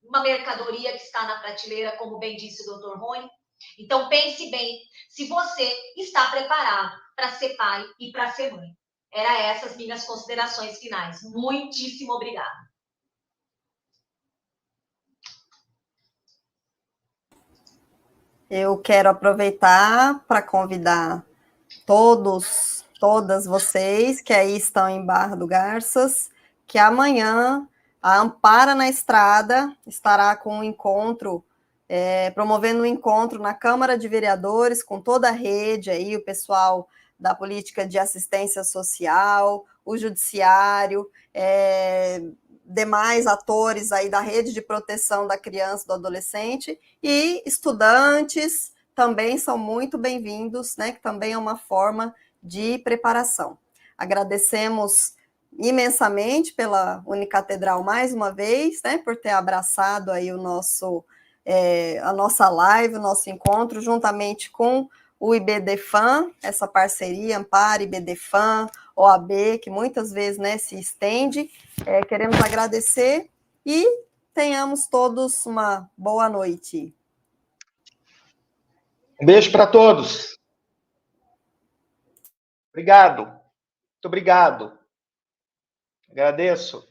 uma mercadoria que está na prateleira, como bem disse o doutor Rony? Então, pense bem se você está preparado para ser pai e para ser mãe. Eram essas minhas considerações finais. Muitíssimo obrigada. Eu quero aproveitar para convidar todas vocês que aí estão em Barra do Garças, que amanhã a Ampara na Estrada estará com um encontro, promovendo um encontro na Câmara de Vereadores, com toda a rede aí, o pessoal da política de assistência social, o judiciário, demais atores aí da rede de proteção da criança e do adolescente, e estudantes também são muito bem-vindos, né, que também é uma forma de preparação. Agradecemos imensamente pela Unicatedral mais uma vez, né, por ter abraçado aí a nossa live, o nosso encontro, juntamente com o IBDFAN, essa parceria Ampara, IBDFAN, OAB, que muitas vezes, né, se estende. Queremos agradecer e tenhamos todos uma boa noite. Um beijo para todos. Obrigado. Muito obrigado. Agradeço.